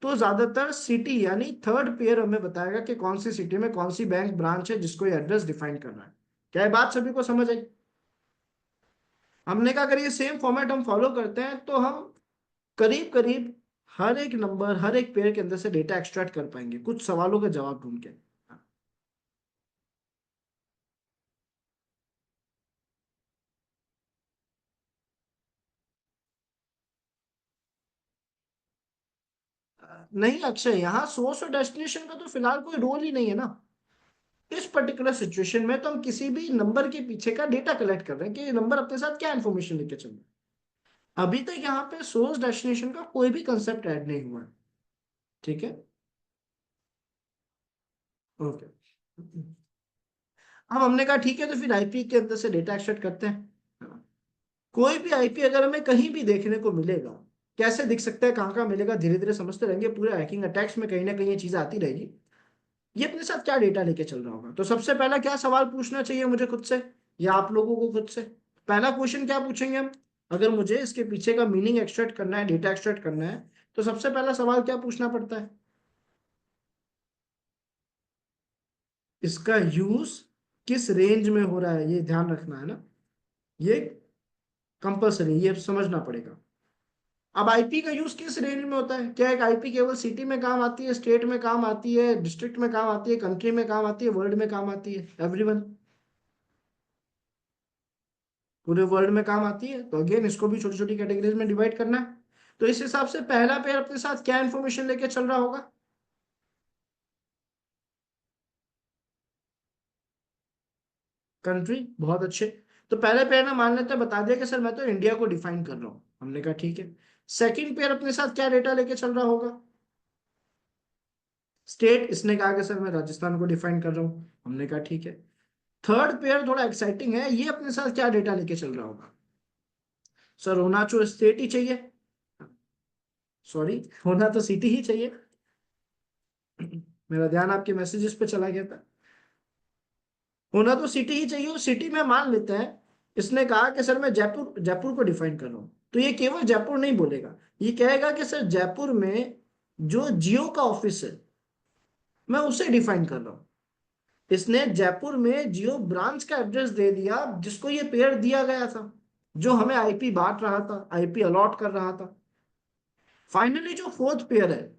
तो ज्यादातर सिटी यानी थर्ड पेयर हमें बताएगा कि कौन सी सिटी में कौन सी बैंक ब्रांच है जिसको ये एड्रेस डिफाइन करना है। क्या ये बात सभी को समझ आई। हमने कहा अगर ये सेम फॉर्मेट हम फॉलो करते हैं तो हम करीब करीब हर एक नंबर, हर एक पेयर के अंदर से डेटा एक्सट्रैक्ट कर पाएंगे कुछ सवालों के जवाब ढूंढ के। नहीं अक्षय, यहाँ सोर्स और डेस्टिनेशन का तो फिलहाल कोई रोल ही नहीं है ना। इस पर्टिकुलर सिचुएशन में तो हम किसी भी नंबर के पीछे का डेटा कलेक्ट कर रहे हैं कि ये नंबर अपने साथ क्या इन्फॉर्मेशन लेके चल रहा है। अभी तक यहाँ पे सोर्स डेस्टिनेशन का कोई भी कंसेप्ट ऐड नहीं हुआ है। ठीक है, ओके। अब हमने कहा ठीक है, तो फिर आईपी के अंदर से डेटा एक्सट्रैक्ट करते हैं। कोई भी आईपी अगर हमें कहीं भी देखने को मिलेगा, कैसे दिख सकता है, कहाँ कहाँ मिलेगा, धीरे धीरे समझते रहेंगे, पूरे हैकिंग अटैक्स में कहीं ना कहीं ये चीज आती रहेगी। ये अपने साथ क्या डेटा लेके चल रहा होगा, तो सबसे पहला क्या सवाल पूछना चाहिए मुझे खुद से या आप लोगों को खुद से। पहला क्वेश्चन क्या पूछेंगे हम, अगर मुझे इसके पीछे का मीनिंग एक्सट्रैक्ट करना है, डेटा एक्सट्रैक्ट करना है, तो सबसे पहला सवाल क्या पूछना पड़ता है, इसका यूज किस रेंज में हो रहा है, ये ध्यान रखना है ना। ये कंपल्सरी, ये समझना पड़ेगा। अब आईपी का यूज किस रेंज में होता है, क्या एक आईपी केवल सिटी में काम आती है, स्टेट में काम आती है, डिस्ट्रिक्ट में काम आती है, कंट्री में काम आती है, वर्ल्ड में काम आती है, एवरीवन, पूरे वर्ल्ड में काम आती है। तो अगेन इसको भी छोटी छोटी कैटेगरीज में डिवाइड करना है। तो इस हिसाब से पहला पेयर अपने साथ क्या इंफॉर्मेशन लेके चल रहा होगा, कंट्री, बहुत अच्छे। तो पहले पेयर में मान लेते हैं, बता दिया कि सर मैं तो इंडिया को डिफाइन कर रहा हूं, हमने कहा ठीक है। सेकंड पेयर अपने साथ क्या डेटा लेके चल रहा होगा, स्टेट, इसने कहा कि सर मैं राजस्थान को डिफाइन कर रहा हूं, हमने कहा ठीक है। थर्ड पेयर थोड़ा एक्साइटिंग है, ये अपने साथ क्या डेटा लेके चल रहा होगा, सर होना तो स्टेट ही चाहिए, सॉरी होना तो सिटी ही चाहिए। मेरा ध्यान आपके मैसेजेस पे चला गया था। होना तो सिटी ही चाहिए, और सिटी में मान लेते हैं इसने कहा कि सर मैं जयपुर जयपुर को डिफाइन कर रहा हूं, तो ये केवल जयपुर नहीं बोलेगा, ये कहेगा कि सर जयपुर में जो जियो का ऑफिस है, मैं उसे डिफाइन कर रहा हूं। इसने जयपुर में जियो ब्रांच का एड्रेस दे दिया जिसको ये पेयर दिया गया था, जो हमें आईपी बांट रहा था, आईपी अलॉट कर रहा था। फाइनली जो फोर्थ पेयर है,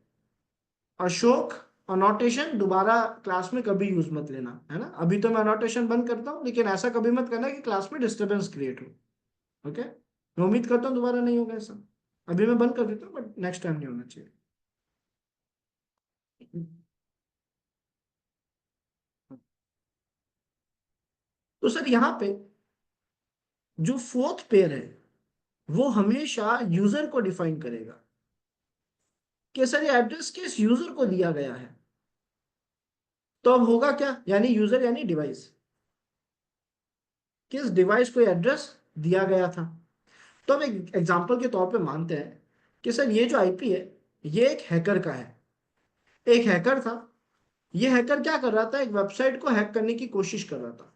अशोक, अनोटेशन दोबारा क्लास में कभी यूज मत लेना, है ना। अभी तो मैं अनोटेशन बंद करता हूँ, लेकिन ऐसा कभी मत करना कि क्लास में डिस्टरबेंस क्रिएट हो। ओके, मैं उम्मीद करता हूँ दोबारा नहीं होगा ऐसा। अभी मैं बंद कर देता हूँ, बट नेक्स्ट टाइम नहीं होना चाहिए। तो सर यहाँ पे जो फोर्थ पेयर है वो हमेशा यूजर को डिफाइन करेगा कि सर ये एड्रेस किस यूजर को दिया गया है। तो अब होगा क्या, यानी यूजर यानी डिवाइस, किस डिवाइस को एड्रेस दिया गया था। तो हम एक एग्जांपल के तौर पे मानते हैं कि सर ये जो आईपी है ये एक हैकर का है। एक हैकर था, ये हैकर क्या कर रहा था, एक वेबसाइट को हैक करने की कोशिश कर रहा था।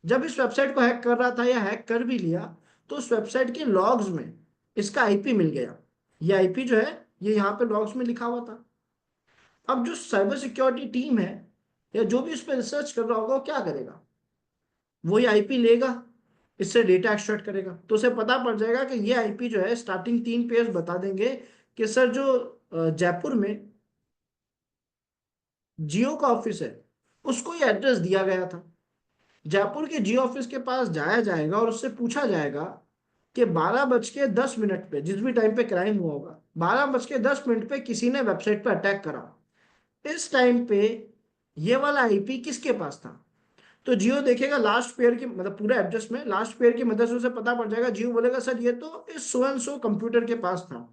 जब इस वेबसाइट को हैक कर रहा था या हैक कर भी लिया, तो उस वेबसाइट के लॉग्स में इसका आईपी मिल गया। ये आईपी जो है ये यहाँ पे लॉग्स में लिखा हुआ था। अब जो साइबर सिक्योरिटी टीम है या जो भी इस पर रिसर्च कर रहा होगा वो क्या करेगा, वो ये आईपी लेगा, इससे डेटा एक्सट्रैक्ट करेगा, तो उसे पता पड़ जाएगा कि ये आईपी जो है, स्टार्टिंग 3 पेज बता देंगे कि सर जो जयपुर में जियो का ऑफिस है उसको ये एड्रेस दिया गया था। जयपुर के जियो ऑफिस के पास जाया जाएगा और उससे पूछा जाएगा कि 12:10 पे, जिस भी टाइम पे क्राइम हुआ होगा, 12:10 पे किसी ने वेबसाइट पे अटैक करा। इस टाइम पे ये वाला आईपी किसके पास था। तो जियो देखेगा लास्ट पेयर की, मतलब पूरा एड्रेस में लास्ट पेयर की मदद से उसे पता पड़ जाएगा। जियो बोलेगा सर ये तो इस सो एंड सो कंप्यूटर के पास था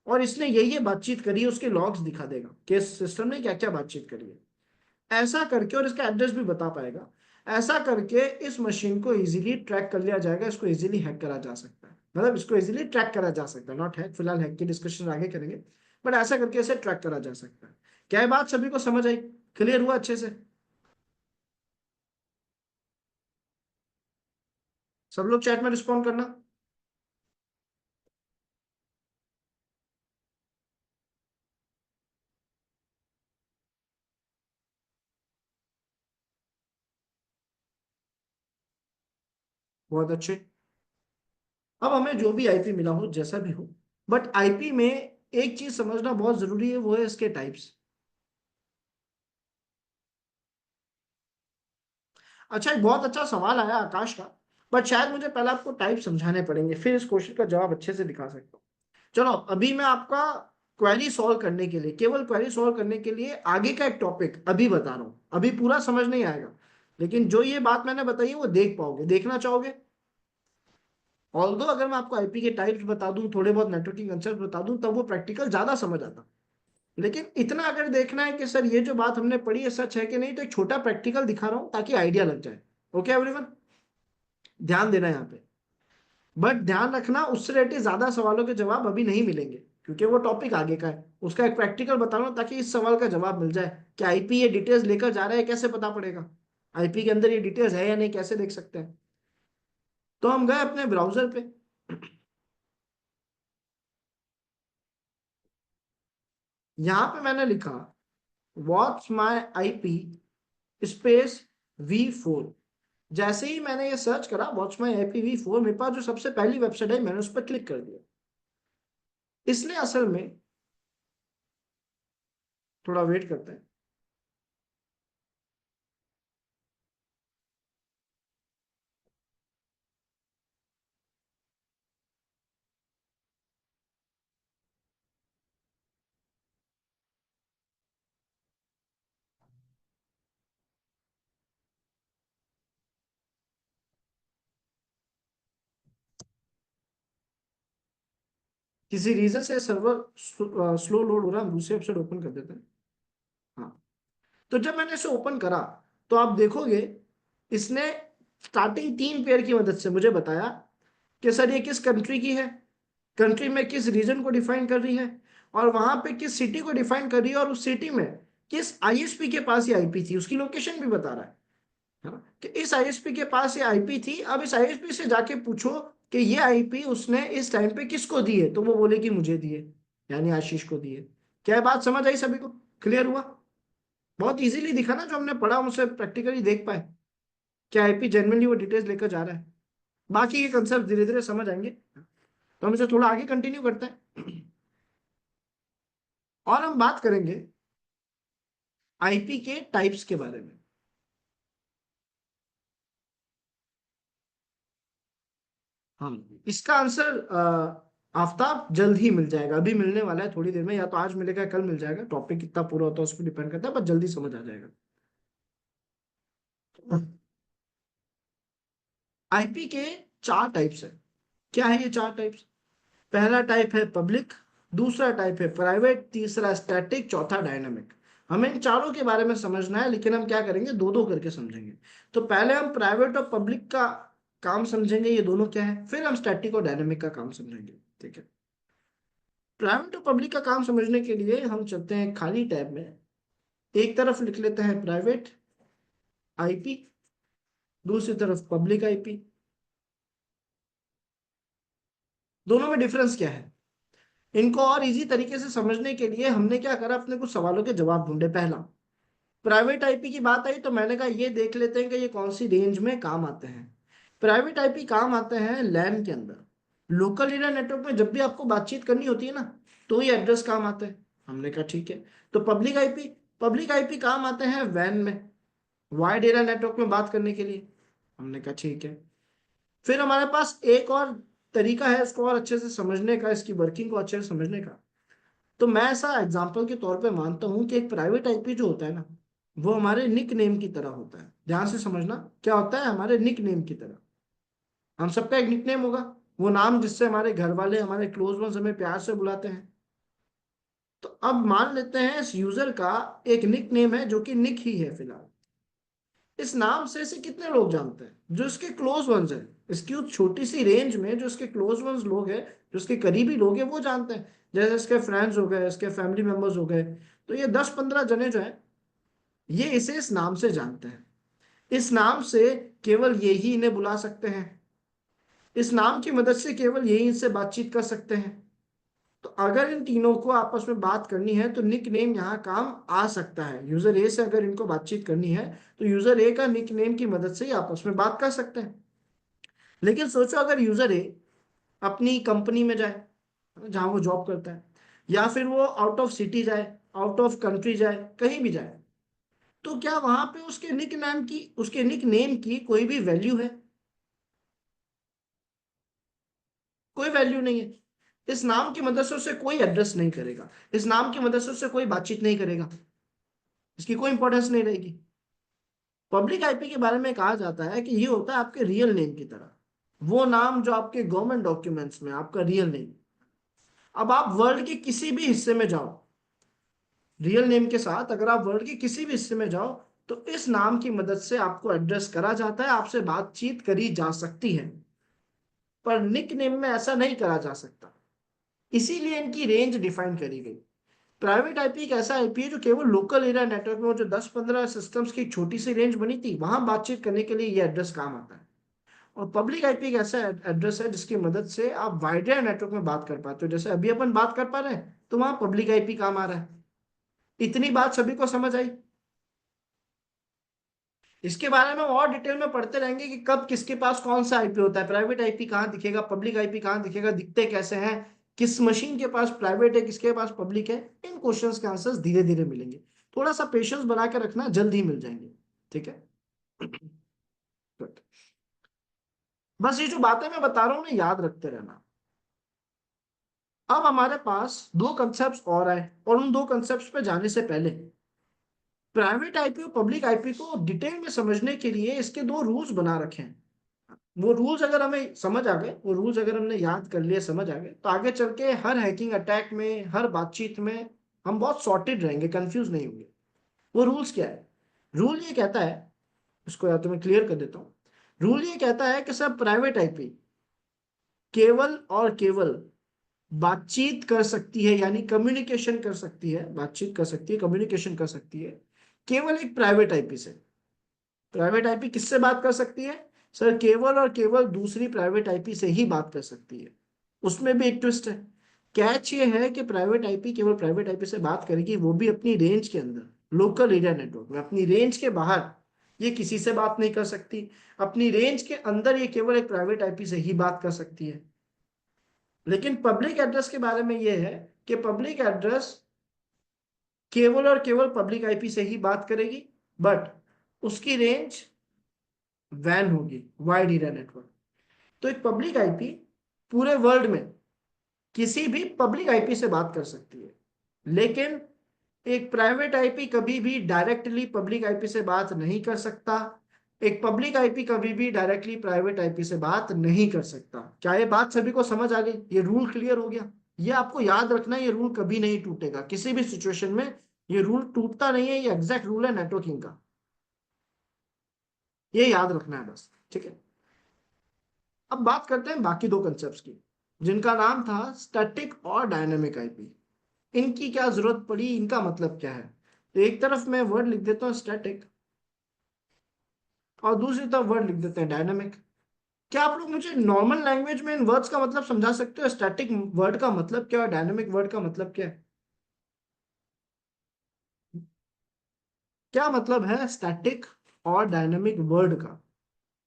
और इसने ये बातचीत करी है, उसके लॉग्स दिखा देगा कि इस सिस्टम ने क्या क्या बातचीत करी है। ऐसा करके, और इसका एड्रेस भी बता पाएगा, ऐसा करके इस मशीन को इजीली ट्रैक कर लिया जाएगा। इसको इजीली हैक करा जा सकता है, मतलब इसको इजीली ट्रैक करा जा सकता है, नॉट हैक, फिलहाल हैक की डिस्कशन आगे करेंगे, बट ऐसा करके इसे ट्रैक करा जा सकता है। क्या ये बात सभी को समझ आई, क्लियर हुआ अच्छे से। सब लोग चैट में रिस्पॉन्ड करना। बहुत अच्छे। अब हमें जो भी आईपी मिला हो, जैसा भी हो, बट आईपी में एक चीज समझना बहुत जरूरी है, वो है इसके टाइप्स। अच्छा, एक बहुत अच्छा सवाल आया आकाश का, बट शायद मुझे पहले आपको टाइप समझाने पड़ेंगे, फिर इस क्वेश्चन का जवाब अच्छे से दिखा सकता हूँ। चलो, अभी मैं आपका क्वेरी सॉल्व करने के लिए, केवल क्वेरी सॉल्व करने के लिए आगे का एक टॉपिक अभी बता रहा हूँ। अभी पूरा समझ नहीं आएगा, लेकिन जो ये बात मैंने बताई है वो देख पाओगे, देखना चाहोगे। ऑल्दो अगर मैं आपको आईपी के टाइप्स बता दूं, थोड़े बहुत नेटवर्किंग कंसेप्ट बता दूं, तब वो प्रैक्टिकल ज्यादा समझ आता। लेकिन इतना अगर देखना है कि सर ये जो बात हमने पढ़ी है सच है कि नहीं, तो एक छोटा प्रैक्टिकल दिखा रहा हूं ताकि आइडिया लग जाए। ओके एवरीवन, ध्यान देना यहाँ पे। बट ध्यान रखना, उससे रिलेटेड ज्यादा सवालों के जवाब अभी नहीं मिलेंगे, क्योंकि वो टॉपिक आगे का है। उसका एक प्रैक्टिकल बता रहा हूं ताकि इस सवाल का जवाब मिल जाए कि आईपी ये डिटेल्स लेकर जा रहा है, कैसे पता पड़ेगा आईपी के अंदर ये डिटेल्स है या नहीं, कैसे देख सकते हैं। तो हम गए अपने ब्राउजर पे। यहां पे मैंने लिखा what's my IP space V4। जैसे ही मैंने ये सर्च करा व्हाट्स माई IPv4, मेरे पास जो सबसे पहली वेबसाइट है मैंने उस पर क्लिक कर दिया। इसने असल में, थोड़ा वेट करते हैं। किसी रीजन से सर्वर स्लो लोड हो रहा है, हम दूसरी वेबसाइट ओपन कर देते हैं। हाँ, तो जब मैंने इसे ओपन करा तो आप देखोगे इसने स्टार्टिंग 3 पेयर की मदद से मुझे बताया कि सर ये किस कंट्री की है, कंट्री में किस रीजन को डिफाइन कर रही है, और वहां पे किस सिटी को डिफाइन कर रही है, और उस सिटी में किस आईएसपी के पास ये आईपी थी, उसकी लोकेशन भी बता रहा है ना, कि इस आईएसपी के पास ये आईपी थी। अब इस आईएसपी से जाके पूछो कि ये आईपी उसने इस टाइम पे किसको दी है, तो वो बोले कि मुझे दिए, यानी आशीष को दिए। क्या ये बात समझ आई सभी को, क्लियर हुआ। बहुत इजीली दिखा ना, जो हमने पढ़ा उसे प्रैक्टिकली देख पाए क्या आईपी जेन्युइनली वो डिटेल्स लेकर जा रहा है। बाकी के कंसेप्ट धीरे धीरे समझ आएंगे, तो हम इसे थोड़ा आगे कंटिन्यू करते हैं और हम बात करेंगे आईपी के टाइप्स के बारे में। हाँ, इसका आंसर आफ्ताब जल्द ही मिल जाएगा, अभी मिलने वाला है थोड़ी देर में, या तो आज मिलेगा कल मिल जाएगा, टॉपिक कितना पूरा होता है उस पर डिपेंड करता है, पर जल्दी समझ आ जाएगा। आईपी के चार टाइप्स है। क्या है ये चार टाइप्स? पहला टाइप है पब्लिक, दूसरा टाइप है प्राइवेट, तीसरा स्टैटिक, चौथा डायनामिक। हमें इन चारों के बारे में समझना है, लेकिन हम क्या करेंगे, दो दो करके समझेंगे। तो पहले हम प्राइवेट और पब्लिक का काम समझेंगे, ये दोनों क्या है, फिर हम स्टैटिक और डायनामिक का काम समझेंगे। ठीक है। प्राइवेट और पब्लिक का काम समझने के लिए हम चलते हैं खाली टैब में, एक तरफ लिख लेते हैं प्राइवेट आईपी, दूसरी तरफ पब्लिक आईपी। दोनों में डिफरेंस क्या है? इनको और इजी तरीके से समझने के लिए हमने क्या करा, अपने कुछ सवालों के जवाब ढूंढे। पहला, प्राइवेट आईपी की बात आई तो मैंने कहा ये देख लेते हैं कि ये कौन सी रेंज में काम आते हैं। प्राइवेट आईपी काम आते हैं लैन के अंदर। लोकल एरिया नेटवर्क में जब भी आपको बातचीत करनी होती है ना, तो ये एड्रेस काम आते हैं। हमने कहा ठीक है। तो पब्लिक आईपी काम आते हैं वैन में, वाइड एरिया नेटवर्क में बात करने के लिए। हमने कहा ठीक है। फिर हमारे पास एक और तरीका है इसको और अच्छे से समझने का, इसकी वर्किंग को अच्छे से समझने का। तो मैं ऐसा एग्जांपल के तौर पे मानता हूं कि एक प्राइवेट आईपी जो होता है ना, वो हमारे निक नेम की तरह होता है। ध्यान से समझना, क्या होता है, हमारे निक नेम की तरह। हम सबका एक निक नेम होगा, वो नाम जिससे हमारे घर वाले, हमारे क्लोज वंस हमें प्यार से बुलाते हैं। तो अब मान लेते हैं इस यूजर का एक निक नेम है जो कि निक ही है फिलहाल। इस नाम से इसे कितने लोग जानते हैं? जो इसके क्लोज वंस हैं, इसकी उस छोटी सी रेंज में जो इसके क्लोज वंस लोग हैं, जो इसके करीबी लोग हैं, वो जानते हैं। जैसे इसके फ्रेंड्स हो गए, इसके फैमिली मेंबर्स हो गए। तो ये 10-15 जने जो है, ये इसे इस नाम से जानते हैं। इस नाम से केवल ये ही इन्हें बुला सकते हैं। इस नाम की मदद से केवल यही इनसे बातचीत कर सकते हैं। तो अगर इन तीनों को आपस में बात करनी है तो निक नेम यहाँ काम आ सकता है। यूजर ए से अगर इनको बातचीत करनी है, तो यूजर ए का निक नेम की मदद से ही आपस में बात कर सकते हैं। लेकिन सोचो अगर यूजर ए अपनी कंपनी में जाए, जहां वो जॉब करता है, या फिर वो आउट ऑफ सिटी जाए, आउट ऑफ कंट्री जाए, कहीं भी जाए, तो क्या वहां पे उसके निक नेम की कोई भी वैल्यू है? कोई वैल्यू नहीं है। इस नाम की मदद से उसे कोई एड्रेस नहीं करेगा, इस नाम की मदद से उसे कोई बातचीत नहीं करेगा, इसकी कोई इंपॉर्टेंस नहीं रहेगी। पब्लिक आईपी के बारे में कहा जाता है कि ये होता है आपके रियल नेम की तरह, वो नाम जो आपके गवर्नमेंट डॉक्यूमेंट्स में आपका रियल नेम। अब आप वर्ल्ड के किसी भी हिस्से में जाओ, रियल नेम के साथ अगर आप वर्ल्ड के किसी भी हिस्से में जाओ, तो इस नाम की मदद से आपको एड्रेस करा जाता है, आपसे बातचीत करी जा सकती है। पर निक नेम में ऐसा नहीं करा जा सकता, इसीलिए इनकी रेंज डिफाइन करी गई। प्राइवेट आईपी एक ऐसा आईपी है जो केवल लोकल एरिया नेटवर्क में, जो 10-15 सिस्टम्स की एक छोटी सी रेंज बनी थी, वहां बातचीत करने के लिए ये एड्रेस काम आता है। और पब्लिक आईपी एक ऐसा एड्रेस है जिसकी मदद से आप वाइड एरिया नेटवर्क में बात कर पाते हो, जैसे अभी अपन बात कर पा रहे हैं, तो वहां पब्लिक आईपी काम आ रहा है। इतनी बात सभी को समझ आई? इसके बारे में और डिटेल में पढ़ते रहेंगे कि कब किसके पास कौन सा आईपी होता है, प्राइवेट आईपी कहाँ दिखेगा, पब्लिक आईपी कहाँ दिखेगा, दिखते कैसे हैं, किस मशीन के पास प्राइवेट है, किसके पास पब्लिक है। इन क्वेश्चंस के आंसर्स धीरे धीरे मिलेंगे। थोड़ा सा पेशेंस बना के रखना, जल्द ही मिल जाएंगे। ठीक है। Good. बस ये जो बातें मैं बता रहा हूँ ना, याद रखते रहना। अब हमारे पास दो कंसेप्ट और आए, और उन दो कंसेप्ट पे जाने से पहले प्राइवेट आईपी और पब्लिक आईपी को डिटेल में समझने के लिए इसके दो रूल्स बना रखे हैं। वो रूल्स अगर हमें समझ आ गए, वो रूल्स अगर हमने याद कर लिए, समझ आ गए, तो आगे चल के हर हैकिंग अटैक में, हर बातचीत में हम बहुत सॉर्टेड रहेंगे, कंफ्यूज नहीं होंगे। वो रूल्स क्या है? रूल ये कहता है, इसको या तो मैं क्लियर कर देता हूँ। रूल ये कहता है कि सर प्राइवेट आईपी केवल और केवल बातचीत कर सकती है, यानी कम्युनिकेशन कर सकती है, बातचीत कर सकती है, कम्युनिकेशन कर सकती है केवल एक प्राइवेट आईपी से। प्राइवेट आईपी किससे बात कर सकती है? सर केवल और केवल दूसरी प्राइवेट आईपी से ही बात कर सकती है। उसमें भी एक ट्विस्ट है। कैच ये है कि प्राइवेट आईपी केवल प्राइवेट आईपी से बात करेगी, वो भी अपनी रेंज के अंदर, लोकल एरिया नेटवर्क में अपनी रेंज के बाहर ये किसी से बात नहीं कर सकती, अपनी रेंज के अंदर ये केवल एक प्राइवेट आईपी से ही बात कर सकती है। लेकिन पब्लिक एड्रेस के बारे में ये है कि पब्लिक एड्रेस केवल और केवल पब्लिक आईपी से ही बात करेगी, बट उसकी रेंज वैन होगी, वाइड एरिया नेटवर्क। तो एक पब्लिक आईपी पूरे वर्ल्ड में किसी भी पब्लिक आईपी से बात कर सकती है, लेकिन एक प्राइवेट आईपी कभी भी डायरेक्टली पब्लिक आईपी से बात नहीं कर सकता। एक पब्लिक आईपी कभी भी डायरेक्टली प्राइवेट आईपी से बात नहीं कर सकता। क्या ये बात सभी को समझ आ गई? ये रूल क्लियर हो गया? ये आपको याद रखना है, ये रूल कभी नहीं टूटेगा किसी भी सिचुएशन में। ये रूल टूटता नहीं है, ये एग्जैक्ट रूल है नेटवर्किंग का। ये याद रखना है बस, ठीक है। अब बात करते हैं बाकी दो कंसेप्ट की, जिनका नाम था स्टैटिक और डायनेमिक आईपी। इनकी क्या जरूरत पड़ी, इनका मतलब क्या है? तो एक तरफ मैं वर्ड लिख देता हूँ स्टैटिक, और दूसरी तरफ वर्ड लिख देते हैं डायनेमिक। क्या आप लोग मुझे नॉर्मल लैंग्वेज में इन वर्ड्स का मतलब समझा सकते हो? स्टैटिक वर्ड का मतलब क्या है, डायनेमिक वर्ड का मतलब क्या है? क्या मतलब है स्टैटिक और डायनेमिक वर्ड का,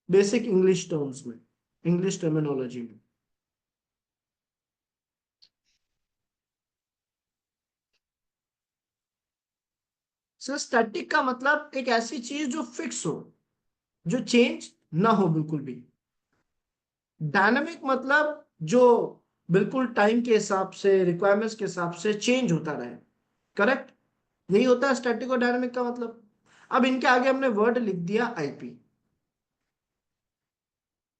बेसिक इंग्लिश टर्म्स में, इंग्लिश टर्मिनोलॉजी में? सर स्टैटिक का मतलब एक ऐसी चीज जो फिक्स हो, जो चेंज ना हो बिल्कुल भी। डायनामिक मतलब जो बिल्कुल टाइम के हिसाब से, रिक्वायरमेंट्स के हिसाब से चेंज होता रहे। करेक्ट? यही होता है स्टैटिक और डायनामिक का मतलब। अब इनके आगे हमने वर्ड लिख दिया आईपी।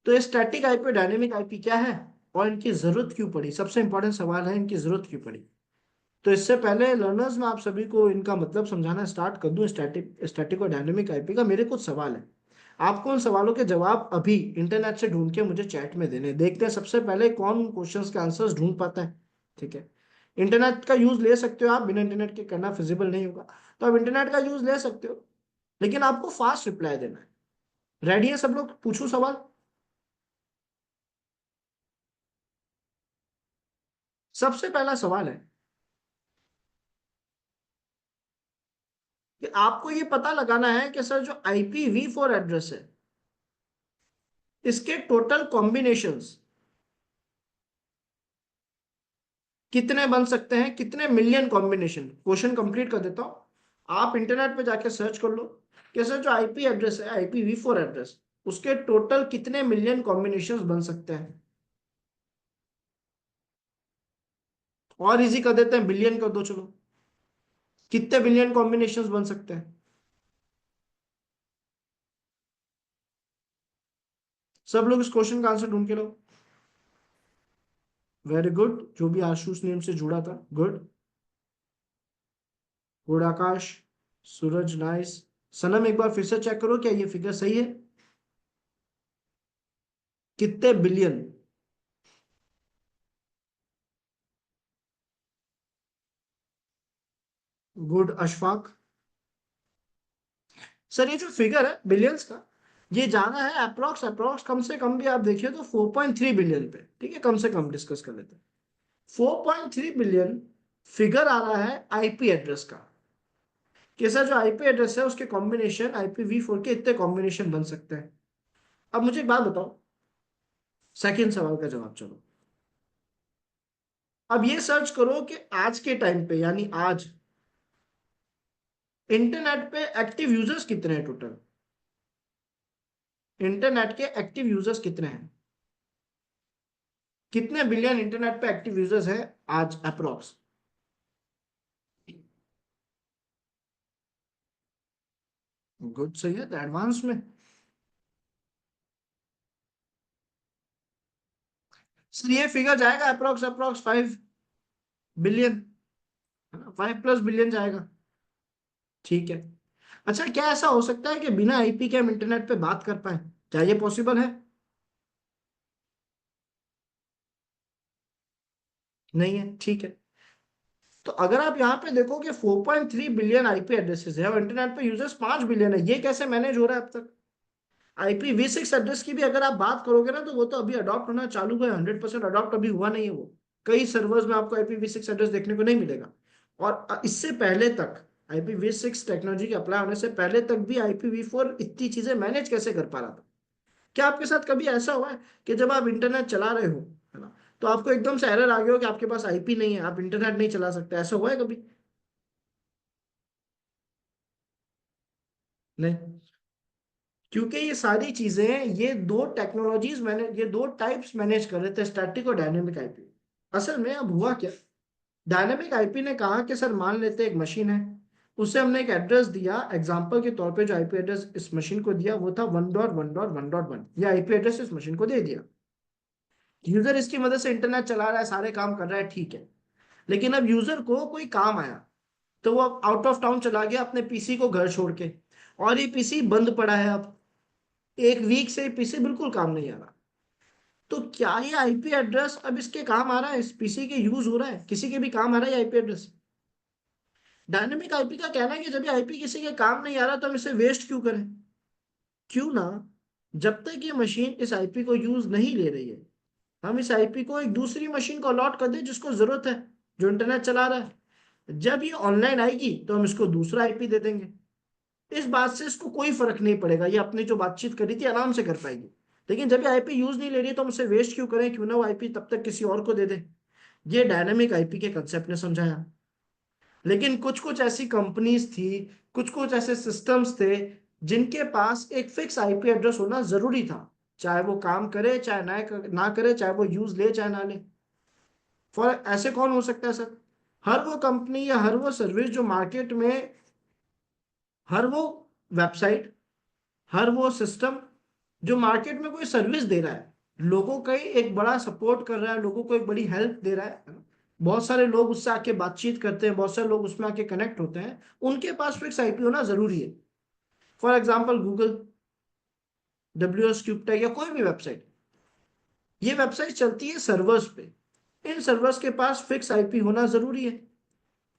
तो ये स्टैटिक आईपी और डायनेमिक आईपी क्या है, और इनकी जरूरत क्यों पड़ी? सबसे इंपॉर्टेंट सवाल है, इनकी जरूरत क्यों पड़ी। तो इससे पहले लर्नर्स, मैं आप सभी को इनका मतलब समझाना स्टार्ट कर दूं, स्टैटिक स्टैटिक और डायनेमिक आईपी का, मेरे कुछ सवाल है। आपको उन सवालों के जवाब अभी इंटरनेट से ढूंढ के मुझे चैट में देने। देखते हैं सबसे पहले कौन उन क्वेश्चंस के आंसर्स ढूंढ पाता है। ठीक है? इंटरनेट का यूज ले सकते हो आप, बिना इंटरनेट के करना फिजिबल नहीं होगा। तो आप इंटरनेट का यूज ले सकते हो, लेकिन आपको फास्ट रिप्लाई देना है। रेडी है सब लोग? पूछूं सवाल? सबसे पहला सवाल है कि आपको ये पता लगाना है कि सर जो IPv4 एड्रेस है, इसके टोटल कॉम्बिनेशंस कितने बन सकते हैं, कितने मिलियन कॉम्बिनेशन। क्वेश्चन कंप्लीट कर देता हूं, आप इंटरनेट पे जाके सर्च कर लो कि सर जो आईपी एड्रेस है, IPv4 एड्रेस, उसके टोटल कितने मिलियन कॉम्बिनेशंस बन सकते हैं। और इजी कर देते हैं, बिलियन कर दो चलो। कितने बिलियन कॉम्बिनेशंस बन सकते हैं? सब लोग इस क्वेश्चन का आंसर ढूंढ के लो। वेरी गुड, जो भी आशुष नेम से जुड़ा था, गुड। गुड आकाश, सूरज, नाइस। सनम एक बार फिर से चेक करो क्या ये फिगर सही है। कितने बिलियन? गुड अशफाक। सर ये जो फिगर है बिलियंस का, ये जाना है अप्रोक्स, अप्रोक्स कम से कम भी आप देखिए तो 4.3 बिलियन पे। ठीक है, कम से कम डिस्कस कर लेते हैं। 4.3 बिलियन फिगर आ रहा है आईपी एड्रेस का, कि सर जो आईपी एड्रेस है उसके कॉम्बिनेशन, IPv4 के इतने कॉम्बिनेशन बन सकते हैं। अब मुझे एक बात बताओ, सेकंड सवाल का जवाब चलो। अब ये सर्च करो कि आज के टाइम पे, यानी आज, इंटरनेट पे एक्टिव यूजर्स कितने हैं टोटल। इंटरनेट के एक्टिव यूजर्स कितने हैं? कितने बिलियन इंटरनेट पे एक्टिव यूजर्स है आज अप्रोक्स? गुड, सही है, तो एडवांस में। सर ये फिगर जाएगा अप्रोक्स, अप्रोक्स 5 बिलियन, है ना, 5+ बिलियन जाएगा। ठीक है। अच्छा, क्या ऐसा हो सकता है कि बिना आईपी के हम इंटरनेट पे बात कर पाए? क्या ये पॉसिबल है? नहीं है, ठीक है। तो अगर आप यहाँ पे देखो कि 4.3 बिलियन आईपी एड्रेसेस है और इंटरनेट पे यूजर्स 5 बिलियन है, ये कैसे मैनेज हो रहा है अब तक? IPv6 एड्रेस की भी अगर आप बात करोगे ना, तो वो तो अभी अडॉप्ट होना चालू है, 100% अडॉप्ट अभी हुआ नहीं है वो। कई सर्वर्स में आपको IPv6 एड्रेस देखने को नहीं मिलेगा। और इससे पहले तक IPv6 टेक्नोलॉजी के अप्लाई होने से पहले तक भी IPv4 इतनी चीजें मैनेज कैसे कर पा रहा था? क्या आपके साथ कभी ऐसा हुआ है कि जब आप इंटरनेट चला रहे हो, है ना, तो आपको एकदम से एरर आ गया हो कि आपके पास आईपी नहीं है, आप इंटरनेट नहीं चला सकते? ऐसा हुआ है कभी? नहीं। क्योंकि ये सारी चीजें, ये दो टेक्नोलॉजीज मैंने, ये दो टाइप्स मैनेज कर रहे थे, स्टैटिक और डायनेमिक आईपी। असल में अब हुआ क्या, डायनेमिक आईपी ने कहा कि सर मान लेते एक मशीन है, उससे हमने एक एड्रेस दिया, एग्जांपल के तौर पे जो आईपी एड्रेस इस मशीन को दिया वो था 1.1.1.1, ये आईपी एड्रेस इस मशीन को दे दिया। यूजर इसकी मदद से इंटरनेट चला रहा है, सारे काम कर रहा है, ठीक है। लेकिन अब यूजर को कोई काम आया, तो वो अब आउट ऑफ टाउन चला गया अपने पीसी को घर छोड़ के, और ये पीसी बंद पड़ा है अब, एक वीक से पीसी बिल्कुल काम नहीं आ रहा। तो क्या ये आईपी एड्रेस अब इसके काम आ रहा है, इस पीसी के यूज हो रहा है, किसी के भी काम आ रहा है आईपी एड्रेस? डायनेमिक आईपी का कहना है कि जब ये आईपी किसी के काम नहीं आ रहा तो हम इसे वेस्ट क्यों करें? क्यों ना, जब तक ये मशीन इस आईपी को यूज नहीं ले रही है, हम इस आईपी को एक दूसरी मशीन को अलॉट कर दें जिसको जरूरत है, जो इंटरनेट चला रहा है। जब ये ऑनलाइन आएगी तो हम इसको दूसरा आईपी दे देंगे। इस बात से इसको कोई फर्क नहीं पड़ेगा, ये अपनी जो बातचीत करी थी आराम से कर पाएगी। लेकिन जब ये आईपी यूज नहीं ले रही है तो हम उसे वेस्ट क्यों करें, क्यों ना वो आईपी तब तक किसी और को दे दे। ये डायनामिक आईपी के कंसेप्ट ने समझाया। लेकिन कुछ कुछ ऐसी कंपनीज थी, कुछ कुछ ऐसे सिस्टम्स थे जिनके पास एक फिक्स आईपी एड्रेस होना जरूरी था, चाहे वो काम करे चाहे ना करे, चाहे वो यूज ले चाहे ना ले। फॉर ऐसे कौन हो सकता है सर? हर वो कंपनी या हर वो सर्विस जो मार्केट में, हर वो वेबसाइट, हर वो सिस्टम जो मार्केट में कोई सर्विस दे रहा है, लोगों का ही एक बड़ा सपोर्ट कर रहा है, लोगों को एक बड़ी हेल्प दे रहा है, बहुत सारे लोग उससे आके बातचीत करते हैं, बहुत सारे लोग उसमें आके कनेक्ट होते हैं, उनके पास फिक्स आईपी होना जरूरी है। फॉर एग्जाम्पल गूगल, WS क्यूबटेक या कोई भी वेबसाइट, ये वेबसाइट चलती है सर्वर्स पे। इन सर्वर्स के पास फिक्स आईपी होना जरूरी है।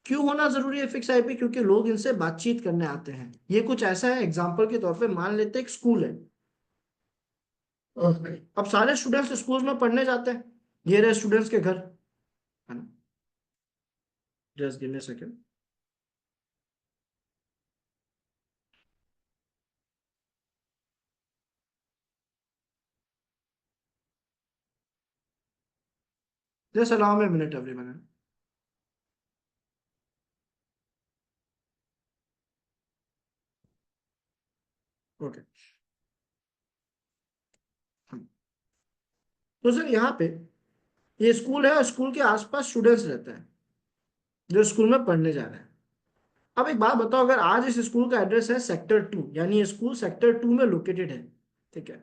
क्यों होना जरूरी है फिक्स आईपी? क्योंकि लोग इनसे बातचीत करने आते हैं। ये कुछ ऐसा है, एग्जाम्पल के तौर पे मान लेते हैं एक स्कूल है, अब सारे स्टूडेंट्स स्कूल में पढ़ने जाते हैं, ये रहे स्टूडेंट्स के घर, है ना। Just give me second. Just allow me minute everyone. Okay. तो सर यहाँ पे ये स्कूल है और स्कूल के आसपास स्टूडेंट्स रहते हैं जो स्कूल में पढ़ने जा रहे हैं। अब एक बात बताओ, अगर आज इस स्कूल का एड्रेस है सेक्टर 2, यानी ये स्कूल सेक्टर 2 में लोकेटेड है, ठीक है,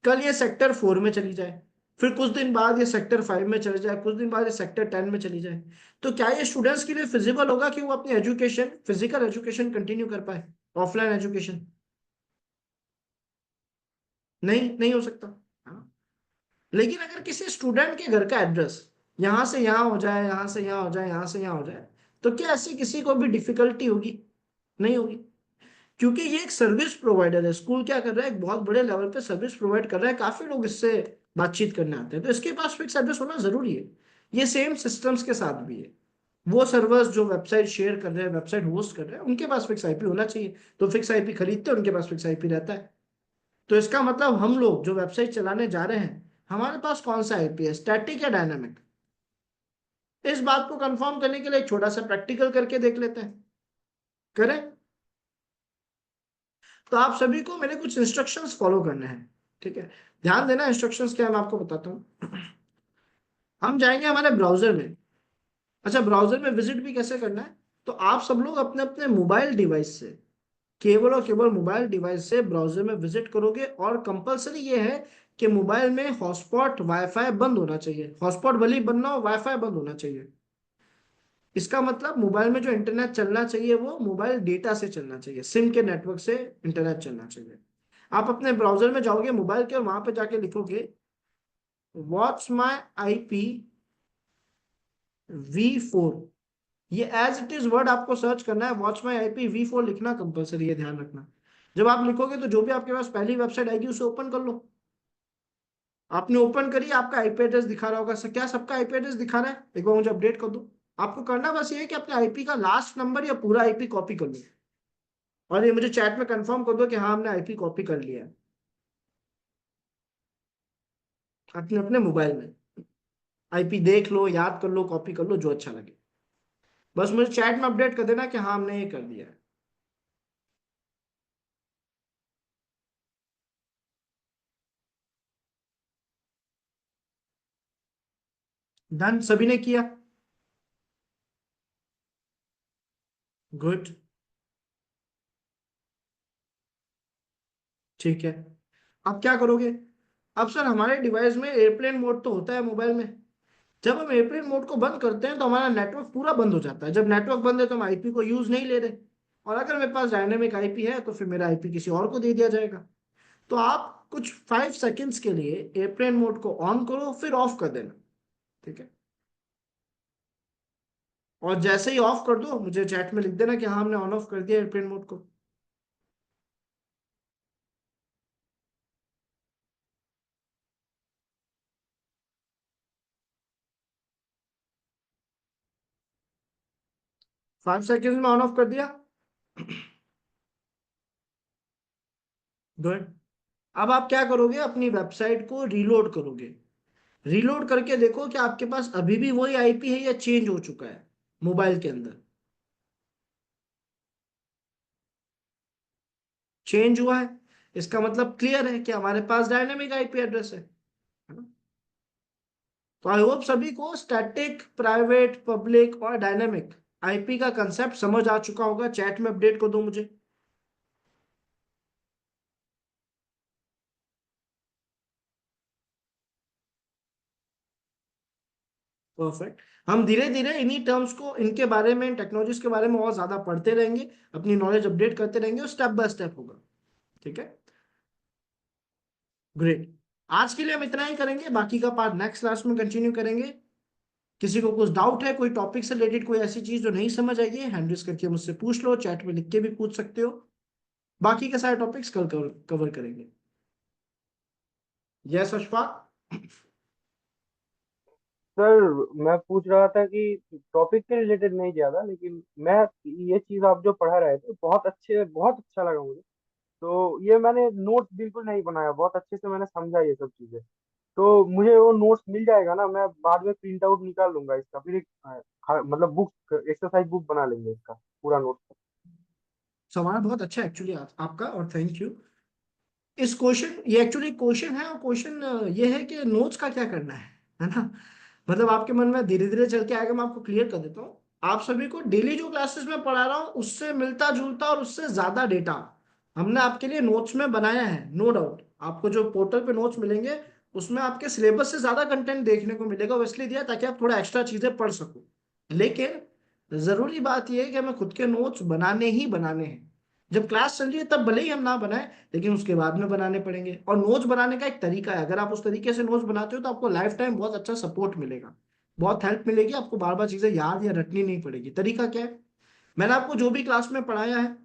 कल ये सेक्टर 4 में चली जाए, फिर कुछ दिन बाद ये सेक्टर 5 में चली जाए, कुछ दिन बाद ये सेक्टर 10 में चली जाए, तो क्या ये स्टूडेंट्स के लिए फिजिबल होगा कि वो अपनी एजुकेशन, फिजिकल एजुकेशन कंटिन्यू कर पाए, ऑफलाइन एजुकेशन? नहीं, नहीं हो सकता। हाँ। लेकिन अगर किसी स्टूडेंट के घर का एड्रेस यहां से यहां हो जाए, यहां से यहां हो जाए, यहां से यहां हो जाए, तो क्या ऐसी किसी को भी डिफिकल्टी होगी? नहीं होगी। क्योंकि ये एक सर्विस प्रोवाइडर है, स्कूल क्या कर रहा है, एक बहुत बड़े लेवल पे सर्विस प्रोवाइड कर रहा है, काफी लोग इससे बातचीत करने आते हैं, तो इसके पास फिक्स एड्रेस होना जरूरी है। ये सेम सिस्टम्स के साथ भी है। वो सर्वर्स जो वेबसाइट शेयर कर रहे हैं, वेबसाइट होस्ट कर रहे हैं, उनके पास फिक्स आईपी होना चाहिए। तो फिक्स आईपी खरीदते हैं, उनके पास फिक्स आईपी रहता है। तो इसका मतलब हम लोग जो वेबसाइट चलाने जा रहे हैं, हमारे पास कौन सा आईपी है, स्टैटिक या डायनामिक? इस बात को कंफर्म करने के लिए एक छोटा सा प्रैक्टिकल करके देख लेते हैं। करें? तो आप सभी को मेरे कुछ इंस्ट्रक्शंस फॉलो करने हैं, ठीक है। ध्यान देना, इंस्ट्रक्शंस क्या है मैं आपको बताता हूँ। हम जाएंगे हमारे ब्राउजर में। अच्छा, ब्राउजर में विजिट भी कैसे करना है? तो आप सब लोग अपने अपने मोबाइल डिवाइस से, केवल और केवल मोबाइल डिवाइस से ब्राउजर में विजिट करोगे, और कंपलसरी ये है कि मोबाइल में हॉटस्पॉट वाईफाई बंद होना चाहिए, हॉटस्पॉट भले ही बंद ना हो, वाईफाई बंद होना चाहिए। इसका मतलब मोबाइल में जो इंटरनेट चलना चाहिए वो मोबाइल डेटा से चलना चाहिए, सिम के नेटवर्क से इंटरनेट चलना चाहिए। आप अपने ब्राउजर में जाओगे मोबाइल के, और वहां पे जाके लिखोगे वॉट्स माई IP V4। ये एज इट इज वर्ड आपको सर्च करना है, वॉच माई IP V4 लिखना कंपलसरी है, ध्यान रखना। जब आप लिखोगे तो जो भी आपके पास पहली वेबसाइट आएगी उसे ओपन कर लो। आपने ओपन करी, आपका आईपी एड्रेस दिखा रहा होगा, क्या सबका आईपी एड्रेस दिखा रहा है? एक बार मुझे अपडेट कर दो। आपको करना बस ये है कि अपने आईपी का लास्ट नंबर या पूरा आईपी कॉपी कर लो, और ये मुझे चैट में कंफर्म कर दो कि हाँ हमने आईपी कॉपी कर लिया है अपने अपने मोबाइल में। आईपी देख लो, याद कर लो, कॉपी कर लो, जो अच्छा लगे। बस मुझे चैट में अपडेट कर देना कि हाँ हमने ये कर दिया है। डन, सभी ने किया? गुड। ठीक है। अब क्या करोगे? अब सर हमारे डिवाइस में एयरप्लेन मोड तो होता है मोबाइल में। जब हम एयरप्लेन मोड को बंद करते हैं तो हमारा नेटवर्क पूरा बंद हो जाता है। जब नेटवर्क बंद है तो हम आईपी को यूज नहीं ले रहे, और अगर मेरे पास डायनेमिक आईपी है तो फिर मेरा आईपी किसी और को दे दिया जाएगा। तो आप कुछ 5 सेकेंड्स के लिए एयरप्लेन मोड को ऑन करो, फिर ऑफ कर देना। ठीक है? और जैसे ही ऑफ कर दो मुझे चैट में लिख देना कि हाँ हमने ऑन ऑफ कर दिया एयरप्लेन मोड को। 5 सेकेंड में ऑन ऑफ कर दिया। गुड। अब आप क्या करोगे? अपनी वेबसाइट को रीलोड करोगे। रीलोड करके देखो कि आपके पास अभी भी वही आईपी है या चेंज हो चुका है मोबाइल के अंदर। चेंज हुआ है, इसका मतलब क्लियर है कि हमारे पास डायनेमिक आईपी एड्रेस है ना? तो आई होप सभी को स्टैटिक, प्राइवेट, पब्लिक और डायनेमिक आईपी का कंसेप्ट समझ आ चुका होगा। चैट में अपडेट को दो मुझे। परफेक्ट। हम धीरे धीरे इन्हीं टर्म्स को, इनके बारे में, टेक्नोलॉजीज के बारे में और ज्यादा पढ़ते रहेंगे, अपनी नॉलेज अपडेट करते रहेंगे, और स्टेप बाय स्टेप होगा। ठीक है? ग्रेट। आज के लिए हम इतना ही करेंगे, बाकी का पार्ट नेक्स्ट क्लास में कंटिन्यू करेंगे। किसी को कुछ डाउट है कोई टॉपिक से रिलेटेड, कोई ऐसी चीज जो नहीं समझ आई है, हैंड रेज करके मुझसे पूछ लो, चैट में लिख के भी पूछ सकते हो। बाकी के सारे टॉपिक्स कल कवर करेंगे। यस अशफाक। सर, मैं पूछ रहा था कि टॉपिक के रिलेटेड नहीं ज्यादा, लेकिन मैं ये चीज आप जो पढ़ा रहे थे बहुत अच्छा लगा मुझे। तो ये मैंने नोट्स बिल्कुल नहीं बनाया, बहुत अच्छे से मैंने समझा ये सब चीजें। तो मुझे वो नोट्स मिल जाएगा ना? मैं बाद में प्रिंट आउट निकाल लूंगा इसका, फिर एक मतलब बुक, एक्सरसाइज बुक बना लेंगे इसका पूरा नोट्स। सवाल बहुत अच्छा है एक्चुअली आपका, और थैंक यू। इस क्वेश्चन, ये एक्चुअली क्वेश्चन है, और क्वेश्चन ये है कि नोट्स का क्या करना है ना? मतलब आपके मन में धीरे धीरे चल के आएगा, मैं आपको क्लियर कर देता हूँ। आप सभी को डेली जो क्लासेस में पढ़ा रहा हूँ उससे मिलता जुलता और उससे ज्यादा डेटा हमने आपके लिए नोट्स में बनाया है, नो डाउट। आपको जो पोर्टल पे नोट्स मिलेंगे उसमें आपके सिलेबस से ज्यादा कंटेंट देखने को मिलेगा, वो इसलिए दिया ताकि आप थोड़ा एक्स्ट्रा चीजें पढ़ सको। लेकिन जरूरी बात यह है कि हमें खुद के नोट्स बनाने ही बनाने हैं। जब क्लास चल रही है तब भले ही हम ना बनाए, लेकिन उसके बाद में बनाने पड़ेंगे। और नोट्स बनाने का एक तरीका है, अगर आप उस तरीके से नोट्स बनाते हो तो आपको लाइफ टाइम बहुत अच्छा सपोर्ट मिलेगा, बहुत हेल्प मिलेगी, आपको बार बार चीजें याद या रटनी नहीं पड़ेगी। तरीका क्या है? मैंने आपको जो भी क्लास में पढ़ाया है,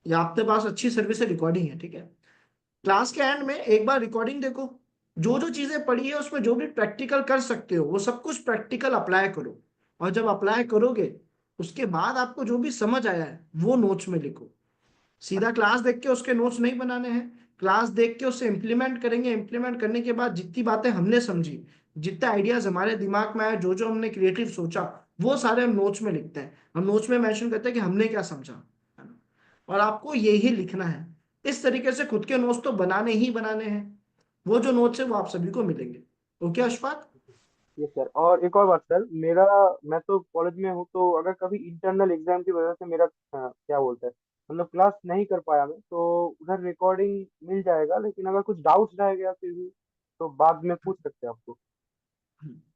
या आपके पास अच्छी सर्विस है, रिकॉर्डिंग है, ठीक है? क्लास के एंड में एक बार रिकॉर्डिंग देखो, जो जो चीजें पढ़ी है उसमें जो भी प्रैक्टिकल कर सकते हो वो सब कुछ प्रैक्टिकल अप्लाई करो। और जब अप्लाई करोगे उसके बाद आपको जो भी समझ आया है वो नोट्स में लिखो। सीधा क्लास देख के उसके नोट्स नहीं बनाने हैं, क्लास देख के उससे इंप्लीमेंट करेंगे। इंप्लीमेंट करने के बाद जितनी बातें हमने समझी, जितने आइडियाज हमारे दिमाग में आए, जो जो हमने क्रिएटिव सोचा, वो सारे हम नोट्स में लिखते हैं। हम नोट्स में मेंशन करते हैं कि हमने क्या समझा, है ना? और आपको यही लिखना है। इस तरीके से खुद के नोट्स तो बनाने ही बनाने हैं। वो जो नोट्स है वो आप सभी को मिलेंगे। ओके अशफाक? ये सर, और एक और बात सर, मेरा मैं तो कॉलेज में हूँ, तो अगर कभी इंटरनल एग्जाम की वजह से मेरा क्या बोलते हैं, मतलब क्लास नहीं कर पाया मैं, तो उधर रिकॉर्डिंग मिल जाएगा। लेकिन अगर कुछ डाउट्स रह गया फिर भी, तो बाद में पूछ सकते हैं आपको।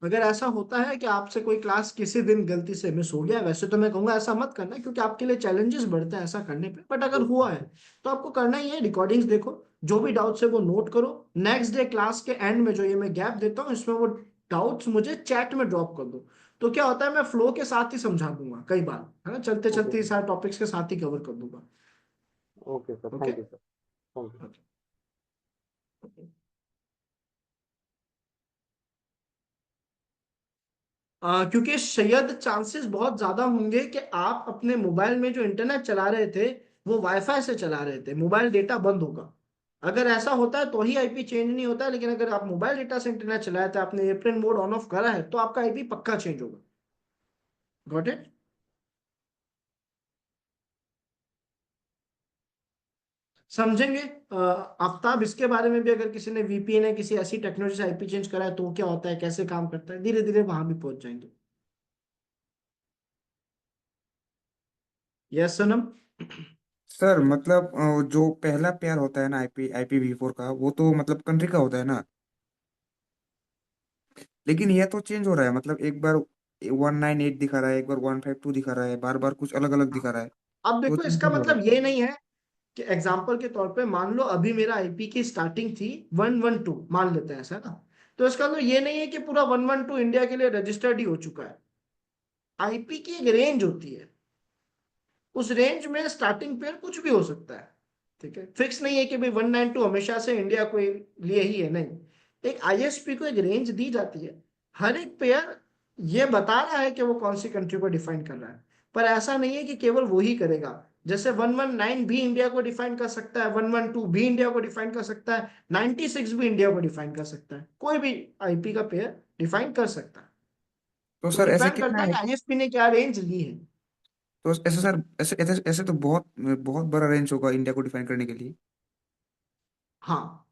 अगर ऐसा होता है कि आपसे कोई क्लास किसी दिन गलती से मिस हो गया, वैसे तो मैं कहूंगा ऐसा मत करना, क्योंकि आपके लिए चैलेंजेस बढ़ते हैं ऐसा करने पे, बट अगर हुआ है तो आपको करना ही है, रिकॉर्डिंग्स देखो, जो भी डाउट्स है वो नोट करो। नेक्स्ट डे क्लास के एंड में जो ये मैं गैप देता हूँ इसमें वो डाउट्स मुझे चैट में ड्रॉप कर दो। तो क्या होता है, मैं फ्लो के साथ ही समझा दूंगा कई बार, है ना, चलते ओके चलते सर। सारे टॉपिक्स के साथ ही कवर कर दूंगा। Okay sir, okay. Thank you sir. Thank you. Okay. क्योंकि शायद चांसेस बहुत ज्यादा होंगे कि आप अपने मोबाइल में जो इंटरनेट चला रहे थे वो वाईफाई से चला रहे थे, मोबाइल डेटा बंद होगा। अगर ऐसा होता है तो ही आईपी चेंज नहीं होता है, लेकिन अगर आप मोबाइल डेटा से इंटरनेट चलाए थे, आपने एयरप्लेन मोड ऑन ऑफ करा है, तो आपका आईपी पक्का चेंज होगा। Got it? समझेंगे आफ्ताब, इसके बारे में भी अगर किसी ने वीपीएन या किसी ऐसी टेक्नोलॉजी से आईपी चेंज करा है तो क्या होता है, कैसे काम करता है, धीरे धीरे वहां भी पहुंच जाएंगे। यस सनम। सर मतलब जो पहला पेयर होता है ना IPv4 का, वो तो मतलब कंट्री का होता है ना। लेकिन यह तो चेंज हो रहा है, मतलब एक बार 198 दिखा रहा है, एक बार 152 दिखा रहा है, बार बार कुछ अलग अलग दिखा रहा है। अब तो देखो, चेंज इसका हो रहा है। मतलब ये नहीं है कि एग्जाम्पल के तौर पे मान लो अभी मेरा आईपी की स्टार्टिंग थी 112, मान लेते हैं ऐसा ना। तो इसका मतलब ये नहीं है कि पूरा 112 इंडिया के लिए रजिस्टर्ड ही हो चुका है। आईपी की एक रेंज होती है, उस रेंज में स्टार्टिंग पेयर कुछ भी हो सकता है। ठीक है, फिक्स नहीं है कि भाई 192 हमेशा से इंडिया को लिए ही है, नहीं। एक आईएसपी को एक रेंज दी जाती है। हर एक पेयर ये बता रहा है कि वो कौन सी कंट्री को डिफाइन कर रहा है, पर ऐसा नहीं है कि केवल वो ही करेगा। जैसे 119 भी इंडिया को डिफाइन कर सकता है, 112 भी इंडिया को डिफाइन कर सकता है, 96 भी इंडिया को डिफाइन कर सकता है, कोई भी आईपी का पेयर डिफाइन कर सकता है। तो तो सर ऐसे डिपेंड कितना करता है है? कि आईएसपी ने क्या रेंज ली है। तो ऐसे सर, ऐसे ऐसे ऐसे तो बहुत बहुत बड़ा रेंज होगा इंडिया को डिफाइन करने के लिए। हाँ,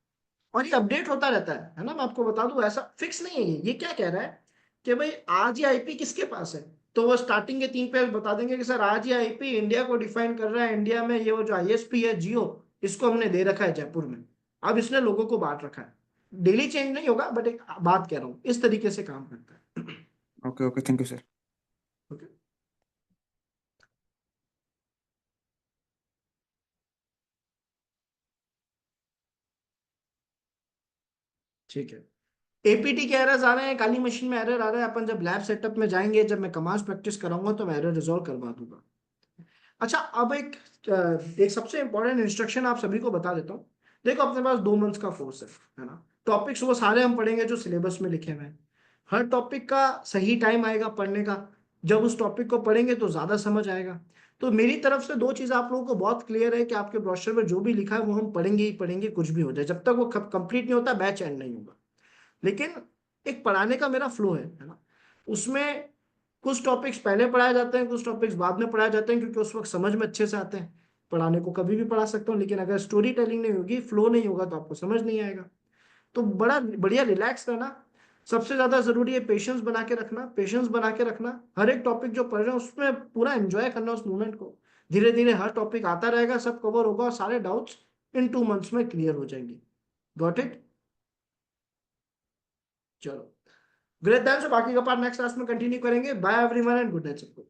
और ये अपडेट होता रहता है ना। मैं आपको बता दूं, ऐसा फिक्स नहीं है। ये क्या कह रहा है कि भाई आज ये आईपी किसके पास है, तो वो स्टार्टिंग के 3 पेज बता देंगे कि सर आज ये आईपी इंडिया को डिफाइन कर रहा है, इंडिया में ये वो जो आईएसपी है जियो, इसको हमने दे रखा है जयपुर में। अब इसने लोगों को बांट रखा है। डेली चेंज नहीं होगा, बट एक बात कह रहा हूँ, इस तरीके से काम करता है। Okay okay, thank you sir. Okay, ठीक है। एपीटी के एरर्स आ रहे हैं, काली मशीन में एरर आ रहा है, अपन जब लैब सेटअप में जाएंगे, जब मैं कमांड्स प्रैक्टिस कराऊंगा तो मैं एरर रिजॉल्व करवा दूंगा। अच्छा, अब एक सबसे इंपॉर्टेंट इंस्ट्रक्शन आप सभी को बता देता हूँ। देखो, अपने पास 2 मंथ्स का कोर्स है ना। टॉपिक्स वो सारे हम पढ़ेंगे जो सिलेबस में लिखे हुए हैं। हर टॉपिक का सही टाइम आएगा पढ़ने का। जब उस टॉपिक को पढ़ेंगे तो ज्यादा समझ आएगा। तो मेरी तरफ से 2 चीज आप लोगों को बहुत क्लियर है कि आपके ब्रोशर में जो भी लिखा है वो हम पढ़ेंगे ही पढ़ेंगे, कुछ भी हो जाए। जब तक वो कंप्लीट नहीं होता, बैच एंड नहीं होगा। लेकिन एक पढ़ाने का मेरा फ्लो है ना। उसमें कुछ टॉपिक्स पहले पढ़ाए जाते हैं, कुछ टॉपिक्स बाद में पढ़ाए जाते हैं, क्योंकि उस वक्त समझ में अच्छे से आते हैं। पढ़ाने को कभी भी पढ़ा सकता हूँ, लेकिन अगर स्टोरी टेलिंग नहीं होगी, फ्लो नहीं होगा, तो आपको समझ नहीं आएगा। तो बड़ा बढ़िया रिलैक्स रहना। सबसे ज्यादा जरूरी है पेशेंस बना के रखना, पेशेंस बना के रखना। हर एक टॉपिक जो पढ़ रहे हैं उसमें पूरा एंजॉय करना उस मोमेंट को। धीरे धीरे हर टॉपिक आता रहेगा, सब कवर होगा, और सारे डाउट्स इन 2 मंथ्स में क्लियर हो जाएंगे। Got it? चलो, ग्रेट। दैन से बाकी का पार्ट नेक्स्ट क्लास में कंटिन्यू करेंगे। Bye everyone and good night सबको।